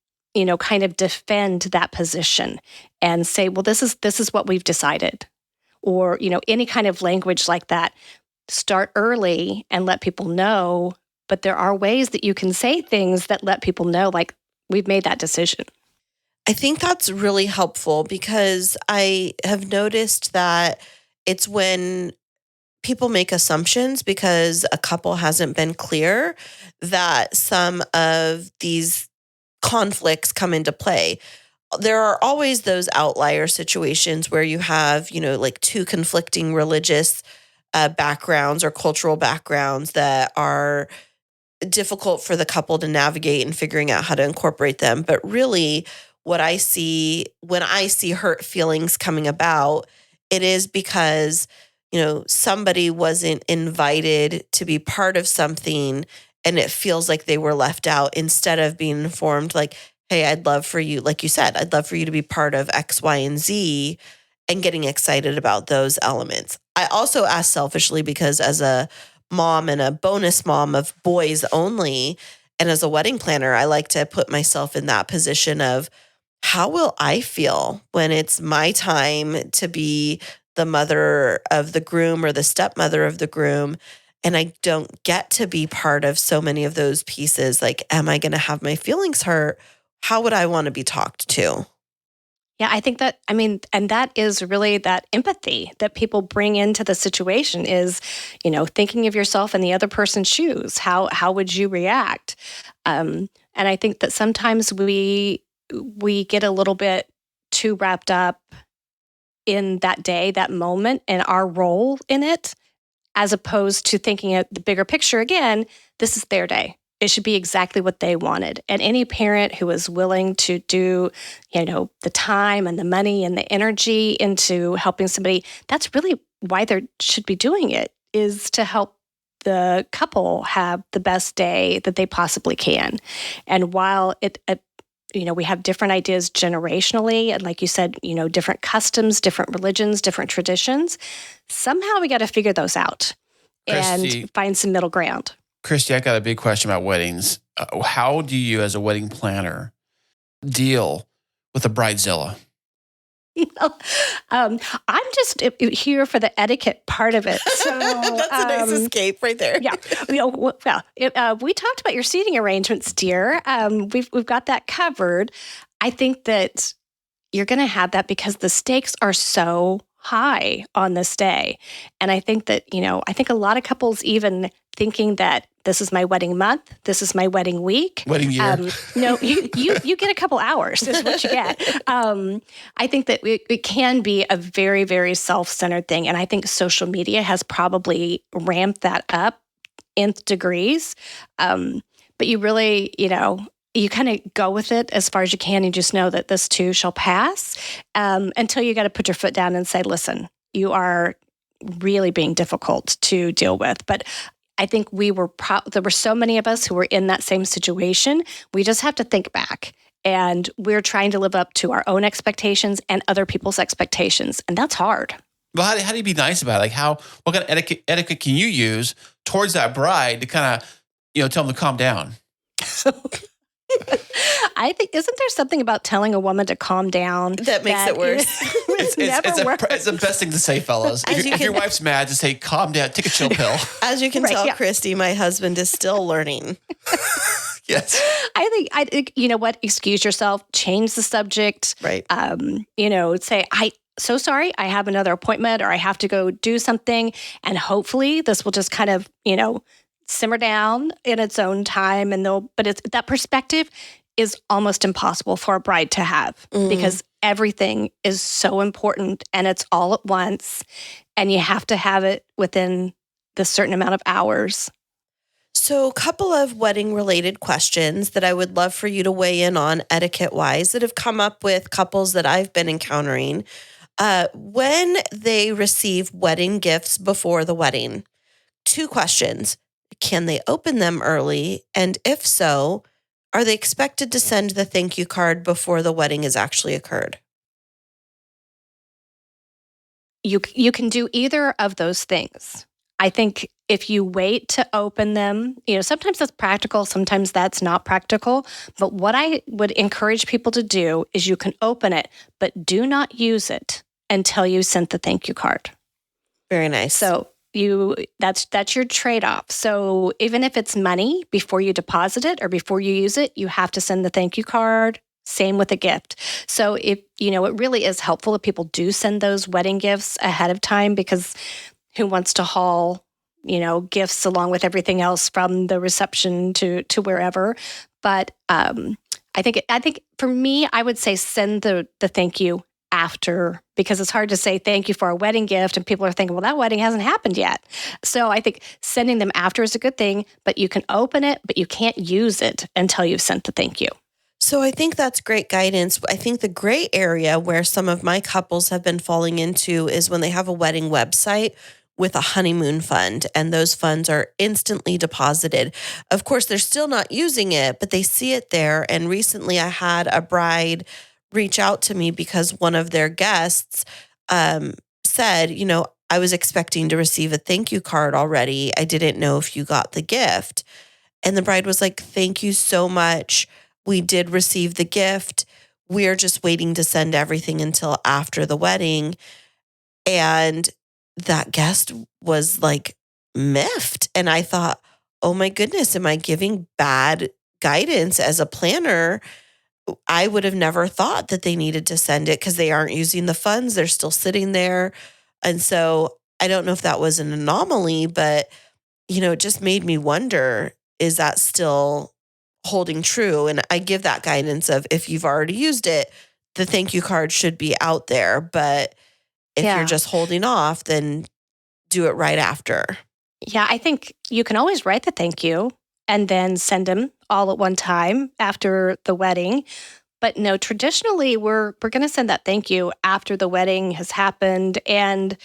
Speaker 1: kind of defend that position and say, well, this is what we've decided. Or, any kind of language like that. Start early and let people know, but there are ways that you can say things that let people know, like, we've made that decision.
Speaker 6: I think that's really helpful because I have noticed that it's when people make assumptions because a couple hasn't been clear that some of these conflicts come into play. There are always those outlier situations where you have, like two conflicting religious backgrounds or cultural backgrounds that are difficult for the couple to navigate and figuring out how to incorporate them. But really, what I see when I see hurt feelings coming about, it is because, somebody wasn't invited to be part of something and it feels like they were left out instead of being informed like, hey, I'd love for you, like you said, I'd love for you to be part of X, Y, and Z, and getting excited about those elements. I also ask selfishly because as a mom and a bonus mom of boys only, and as a wedding planner, I like to put myself in that position of how will I feel when it's my time to be the mother of the groom or the stepmother of the groom, and I don't get to be part of so many of those pieces. Like, am I going to have my feelings hurt? How would I want to be talked to?
Speaker 1: Yeah, I think that, and that is really that empathy that people bring into the situation is, thinking of yourself in the other person's shoes. How would you react? And I think that sometimes we get a little bit too wrapped up in that day, that moment, and our role in it, as opposed to thinking of the bigger picture. Again, this is their day. It should be exactly what they wanted. And any parent who is willing to do, the time and the money and the energy into helping somebody, that's really why they should be doing it, is to help the couple have the best day that they possibly can. And while we have different ideas generationally, and like you said, different customs, different religions, different traditions, somehow we got to figure those out and find some middle ground.
Speaker 5: Kristi, I got a big question about weddings. How do you, as a wedding planner, deal with a bridezilla?
Speaker 1: I'm just here for the etiquette part of it. So
Speaker 6: that's a nice escape right there.
Speaker 1: Yeah. We talked about your seating arrangements, dear. We've got that covered. I think that you're going to have that because the stakes are so high on this day. And I think that, I think a lot of couples even thinking that this is my wedding month, this is my wedding week.
Speaker 5: Wedding year.
Speaker 1: No, you get a couple hours is what you get. I think that it can be a very, very self-centered thing. And I think social media has probably ramped that up nth degrees. But you really, you kind of go with it as far as you can. You just know that this too shall pass until you got to put your foot down and say, listen, you are really being difficult to deal with. But I think there were so many of us who were in that same situation. We just have to think back, and we're trying to live up to our own expectations and other people's expectations. And that's hard.
Speaker 5: Well, how do you be nice about it? Like what kind of etiquette can you use towards that bride to kind of, tell them to calm down?
Speaker 1: I think, isn't there something about telling a woman to calm down
Speaker 6: that makes it worse?
Speaker 5: It's the best thing to say, fellas. If your wife's mad, just say, calm down, take a chill pill.
Speaker 6: As you can tell, Kristi, my husband is still learning.
Speaker 5: Yes.
Speaker 1: I think, you know what? Excuse yourself, change the subject.
Speaker 6: Right.
Speaker 1: Say, so sorry, I have another appointment or I have to go do something. And hopefully this will just kind of, simmer down in its own time. But that perspective is almost impossible for a bride to have because everything is so important and it's all at once. And you have to have it within the certain amount of hours.
Speaker 6: So a couple of wedding-related questions that I would love for you to weigh in on etiquette-wise that have come up with couples that I've been encountering. When they receive wedding gifts before the wedding, 2 questions. Can they open them early? And if so, are they expected to send the thank you card before the wedding has actually occurred?
Speaker 1: You can do either of those things. I think if you wait to open them, sometimes that's practical, sometimes that's not practical. But what I would encourage people to do is you can open it, but do not use it until you sent the thank you card.
Speaker 6: Very nice.
Speaker 1: So that's your trade-off. So even if it's money before you deposit it or before you use it, you have to send the thank you card. Same with a gift. So it really is helpful if people do send those wedding gifts ahead of time, because who wants to haul, gifts along with everything else from the reception to wherever. But I think for me, I would say send the thank you after, because it's hard to say thank you for a wedding gift and people are thinking, well, that wedding hasn't happened yet. So I think sending them after is a good thing, but you can open it, but you can't use it until you've sent the thank you.
Speaker 6: So I think that's great guidance. I think the gray area where some of my couples have been falling into is when they have a wedding website with a honeymoon fund, and those funds are instantly deposited. Of course, they're still not using it, but they see it there. And recently I had a bride reach out to me because one of their guests said, I was expecting to receive a thank you card already. I didn't know if you got the gift. And the bride was like, thank you so much. We did receive the gift. We're just waiting to send everything until after the wedding. And that guest was like miffed. And I thought, oh my goodness, am I giving bad guidance as a planner? I would have never thought that they needed to send it because they aren't using the funds. They're still sitting there. And so I don't know if that was an anomaly, but, it just made me wonder, is that still holding true? And I give that guidance of, if you've already used it, the thank you card should be out there. But if you're just holding off, then do it right after.
Speaker 1: Yeah, I think you can always write the thank you and then send them all at one time after the wedding. But no, traditionally, we're going to send that thank you after the wedding has happened. And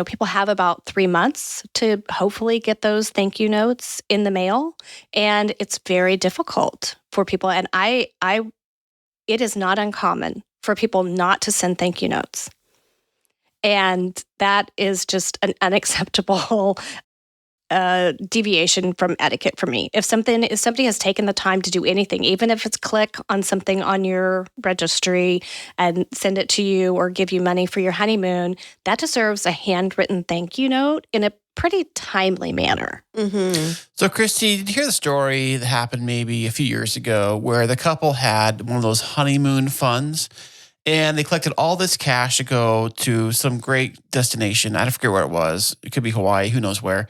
Speaker 1: people have about 3 months to hopefully get those thank you notes in the mail. And it's very difficult for people. And it is not uncommon for people not to send thank you notes. And that is just an unacceptable deviation from etiquette for me. If somebody has taken the time to do anything, even if it's click on something on your registry and send it to you or give you money for your honeymoon, that deserves a handwritten thank you note in a pretty timely manner.
Speaker 6: Mm-hmm.
Speaker 5: So, Kristi, did you hear the story that happened maybe a few years ago where the couple had one of those honeymoon funds and they collected all this cash to go to some great destination? I forget where it was. It could be Hawaii, who knows where.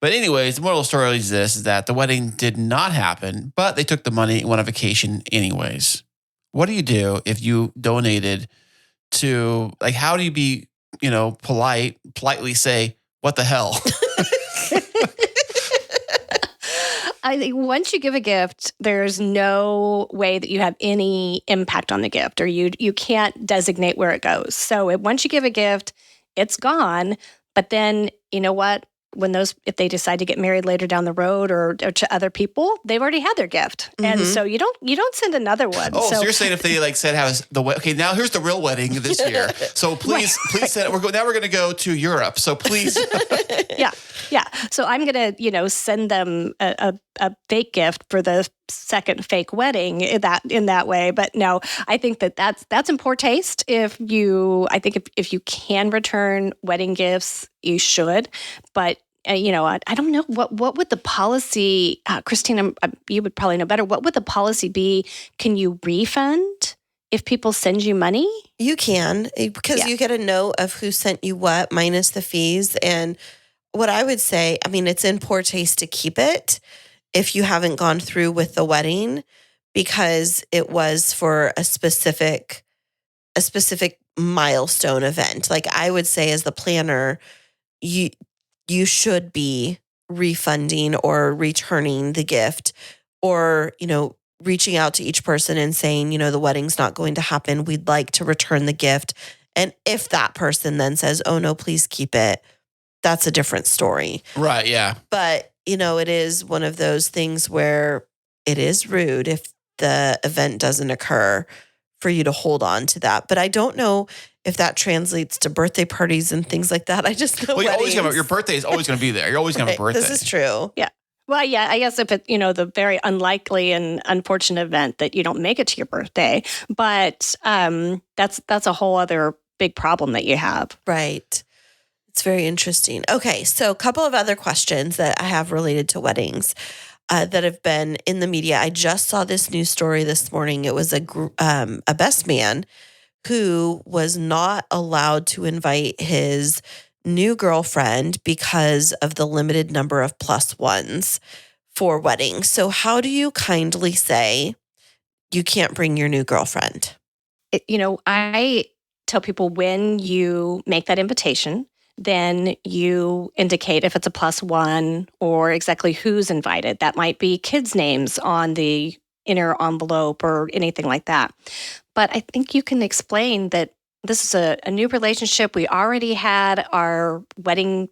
Speaker 5: But anyways, the moral of the story is this, is that the wedding did not happen, but they took the money and went on vacation anyways. What do you do if you donated to, how do you be, politely say, what the hell?
Speaker 1: I think once you give a gift, there's no way that you have any impact on the gift, or you can't designate where it goes. So once you give a gift, it's gone. But then, you know what? If they decide to get married later down the road or to other people, they've already had their gift, and so you don't send another one.
Speaker 5: Oh, so you're saying if they said okay, now here's the real wedding this year. So please send it. Now we're going to go to Europe. So please,
Speaker 1: yeah. So I'm going to send them a fake gift for the second fake wedding in that way. But no, I think that's in poor taste. If you can return wedding gifts, you should. But I don't know what would the policy, Christine, you would probably know better. What would the policy be? Can you refund if people send you money?
Speaker 6: You can, because you get a note of who sent you what minus the fees. And what I would say, I mean, it's in poor taste to keep it if you haven't gone through with the wedding, because it was for a specific milestone event. Like I would say, as the planner, you should be refunding or returning the gift, or, reaching out to each person and saying, the wedding's not going to happen. We'd like to return the gift. And if that person then says, oh no, please keep it, that's a different story.
Speaker 5: Right. Yeah.
Speaker 6: But, it is one of those things where it is rude if the event doesn't occur for you to hold on to that. But I don't know if that translates to birthday parties and things like that. I just know
Speaker 5: your birthday is always going to be there. You're always going to have a birthday.
Speaker 6: This is true.
Speaker 1: Yeah. Well, yeah, I guess if it, the very unlikely and unfortunate event that you don't make it to your birthday, but that's a whole other big problem that you have.
Speaker 6: Right. It's very interesting. Okay, so a couple of other questions that I have related to weddings that have been in the media. I just saw this news story this morning. It was a best man who was not allowed to invite his new girlfriend because of the limited number of plus ones for weddings. So how do you kindly say you can't bring your new girlfriend?
Speaker 1: I tell people, when you make that invitation, then you indicate if it's a plus one or exactly who's invited. That might be kids' names on the inner envelope or anything like that. But I think you can explain that this is a new relationship. We already had our wedding,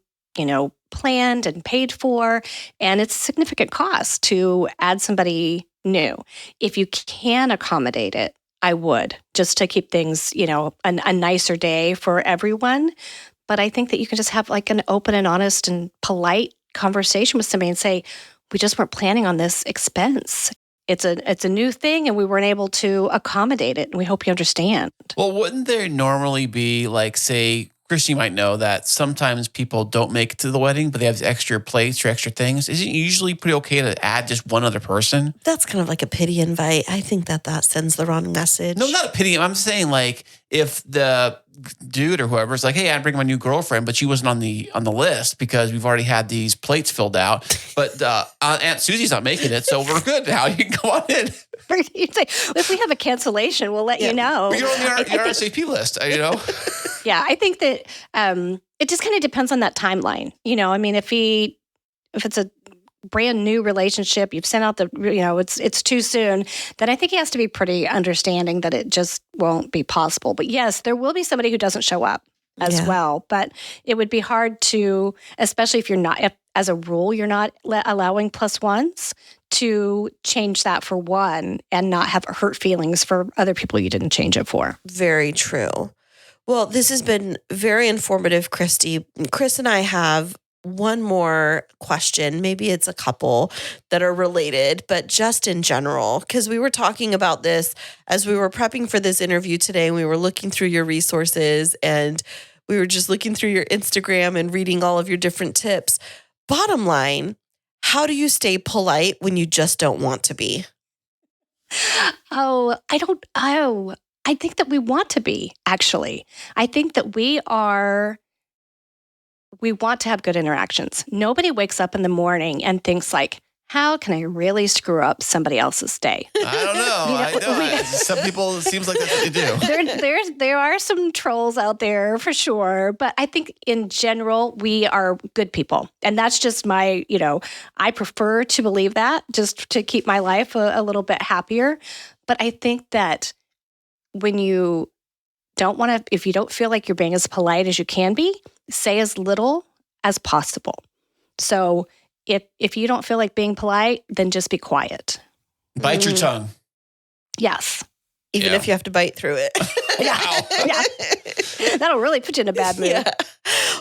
Speaker 1: planned and paid for, and it's a significant cost to add somebody new. If you can accommodate it, I would, just to keep things, a nicer day for everyone. But I think that you can just have like an open and honest and polite conversation with somebody and say, we just weren't planning on this expense. It's a new thing, and we weren't able to accommodate it. And we hope you understand.
Speaker 5: Well, wouldn't there normally be, like, say, Chris, you might know that sometimes people don't make it to the wedding, but they have extra plates or extra things. Is it usually pretty okay to add just one other person?
Speaker 6: That's kind of like a pity invite. I think that sends the wrong message.
Speaker 5: No, not a pity. I'm saying, like, if the dude or whoever is like, hey, I'd bring my new girlfriend, but she wasn't on the list because we've already had these plates filled out. But Aunt Susie's not making it, so we're good now. You can go on in.
Speaker 1: You'd say, if we have a cancellation, we'll let you know.
Speaker 5: But you're on the RSVP list,
Speaker 1: Yeah, I think that it just kind of depends on that timeline. I mean, if it's a brand new relationship, you've sent out it's too soon, then I think he has to be pretty understanding that it just won't be possible. But yes, there will be somebody who doesn't show up as well. But it would be hard to, especially if as a rule, you're not allowing plus ones, to change that for one and not have hurt feelings for other people you didn't change it for.
Speaker 6: Very true. Well, this has been very informative, Kristi. Kris and I have one more question. Maybe it's a couple that are related, but just in general, because we were talking about this as we were prepping for this interview today, and we were looking through your resources, and we were just looking through your Instagram and reading all of your different tips. Bottom line, how do you stay polite when you just don't want to be?
Speaker 1: I think that we want to be, actually. I think that we want to have good interactions. Nobody wakes up in the morning and thinks like, how can I really screw up somebody else's day?
Speaker 5: I don't know. I know. Some people, it seems like that's what they do.
Speaker 1: There are some trolls out there for sure, but I think in general, we are good people. And that's just my, I prefer to believe that just to keep my life a little bit happier. But I think that when you don't want to, if you don't feel like you're being as polite as you can be, say as little as possible. So if you don't feel like being polite, then just be quiet.
Speaker 5: Bite your tongue.
Speaker 1: Yes.
Speaker 6: Even if you have to bite through it.
Speaker 1: Yeah. That'll really put you in a bad mood.
Speaker 6: Yeah.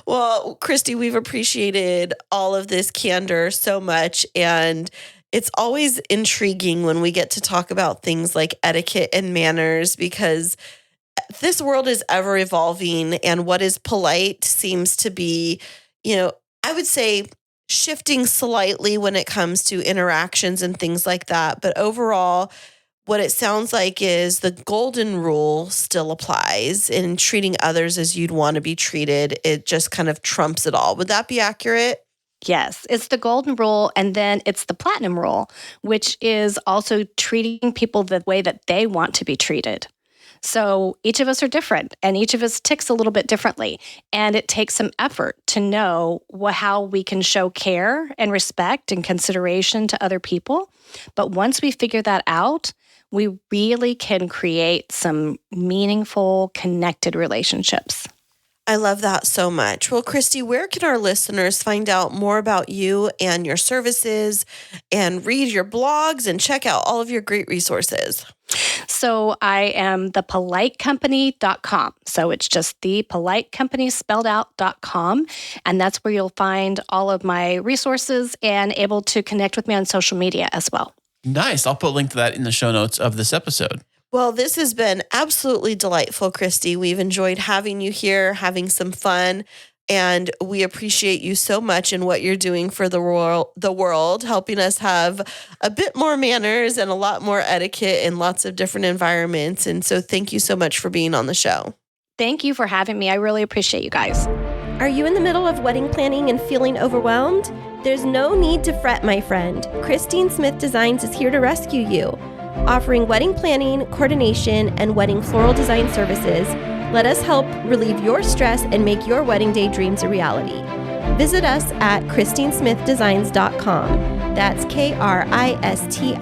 Speaker 6: Well, Kristi, we've appreciated all of this candor so much. And it's always intriguing when we get to talk about things like etiquette and manners, because this world is ever evolving, and what is polite seems to be, I would say shifting slightly when it comes to interactions and things like that. But overall, what it sounds like is the golden rule still applies in treating others as you'd want to be treated. It just kind of trumps it all. Would that be accurate?
Speaker 1: Yes, it's the golden rule, and then it's the platinum rule, which is also treating people the way that they want to be treated. So each of us are different, and each of us ticks a little bit differently. And it takes some effort to know how we can show care and respect and consideration to other people. But once we figure that out, we really can create some meaningful, connected relationships.
Speaker 6: I love that so much. Well, Kristi, where can our listeners find out more about you and your services and read your blogs and check out all of your great resources?
Speaker 1: So I am thepolitecompany.com. So it's just thepolitecompany spelled out.com. And that's where you'll find all of my resources and able to connect with me on social media as well.
Speaker 5: Nice. I'll put a link to that in the show notes of this episode.
Speaker 6: Well, this has been absolutely delightful, Kristi. We've enjoyed having you here, having some fun, and we appreciate you so much in what you're doing for the world, helping us have a bit more manners and a lot more etiquette in lots of different environments. And so thank you so much for being on the show.
Speaker 1: Thank you for having me. I really appreciate you guys.
Speaker 4: Are you in the middle of wedding planning and feeling overwhelmed? There's no need to fret, my friend. Kristine Smith Designs is here to rescue you. Offering wedding planning, coordination, and wedding floral design services, let us help relieve your stress and make your wedding day dreams a reality. Visit us at KristineSmithDesigns.com. That's KRISTINE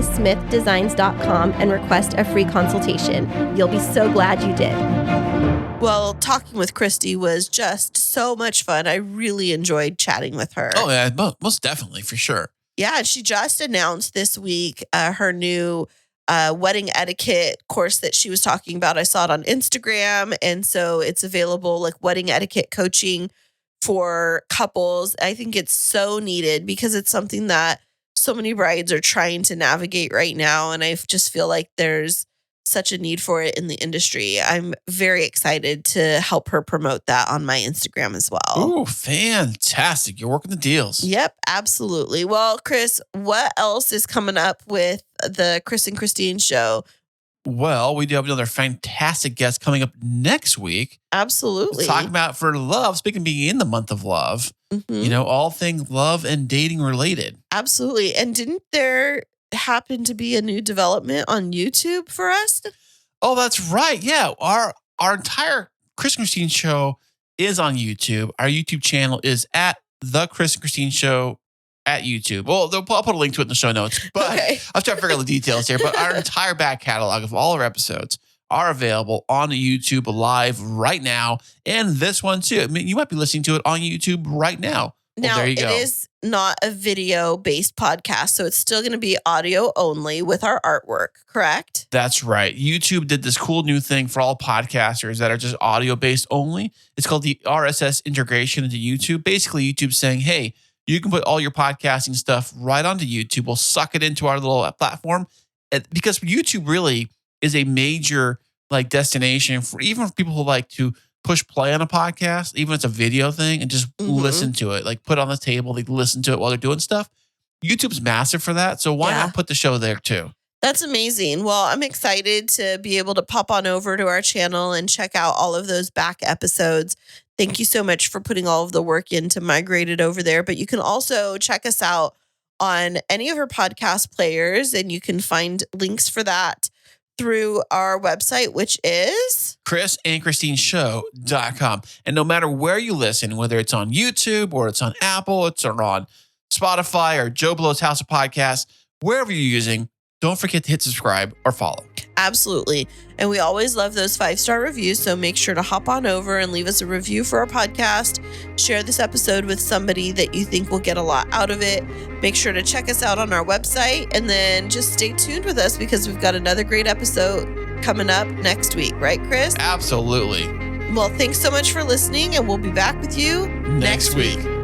Speaker 4: SmithDesigns.com and request a free consultation. You'll be so glad you did.
Speaker 6: Well, talking with Kristi was just so much fun. I really enjoyed chatting with her.
Speaker 5: Oh, yeah, most definitely, for sure.
Speaker 6: Yeah, she just announced this week her new wedding etiquette course that she was talking about. I saw it on Instagram, and so it's available, like wedding etiquette coaching for couples. I think it's so needed because it's something that so many brides are trying to navigate right now, and I just feel like there's such a need for it in the industry. I'm very excited to help her promote that on my Instagram as well.
Speaker 5: Oh, fantastic. You're working the deals.
Speaker 6: Yep, absolutely. Well, Kris, what else is coming up with the Kris and Kristine Show?
Speaker 5: Well, we do have another fantastic guest coming up next week.
Speaker 6: Absolutely.
Speaker 5: Talking about for love, speaking of being in the month of love, all things love and dating related.
Speaker 6: Absolutely. And didn't there happen to be a new development on YouTube for us?
Speaker 5: Oh, that's right. Yeah. Our entire Kris and Kristine Show is on YouTube. Our YouTube channel is at the Kris and Kristine Show at YouTube. Well, I'll put a link to it in the show notes, but
Speaker 6: Okay.
Speaker 5: I'll try to figure out the details here. But our entire back catalog of all our episodes are available on YouTube live right now. And this one too. I mean, you might be listening to it on YouTube right now.
Speaker 6: Now,
Speaker 5: there you
Speaker 6: it
Speaker 5: go.
Speaker 6: is not a video-based podcast, so it's still going to be audio only with our artwork, correct?
Speaker 5: That's right. YouTube did this cool new thing for all podcasters that are just audio-based only. It's called the RSS integration into YouTube. Basically, YouTube's saying, hey, you can put all your podcasting stuff right onto YouTube. We'll suck it into our little platform. Because YouTube really is a major destination for even for people who like to push play on a podcast, even if it's a video thing, and just listen to it. Like put it on the table, they listen to it while they're doing stuff. YouTube's massive for that. So why not put the show there too?
Speaker 6: That's amazing. Well, I'm excited to be able to pop on over to our channel and check out all of those back episodes. Thank you so much for putting all of the work in to migrate it over there. But you can also check us out on any of our podcast players, and you can find links for that through our website, which is
Speaker 5: KrisandKristineShow.com. And no matter where you listen, whether it's on YouTube or it's on Apple, it's on Spotify or Joe Blow's House of Podcasts, wherever you're using, don't forget to hit subscribe or follow.
Speaker 6: Absolutely. And we always love those 5-star reviews. So make sure to hop on over and leave us a review for our podcast. Share this episode with somebody that you think will get a lot out of it. Make sure to check us out on our website, and then just stay tuned with us because we've got another great episode coming up next week. Right, Chris?
Speaker 5: Absolutely.
Speaker 6: Well, thanks so much for listening, and we'll be back with you
Speaker 5: Next week.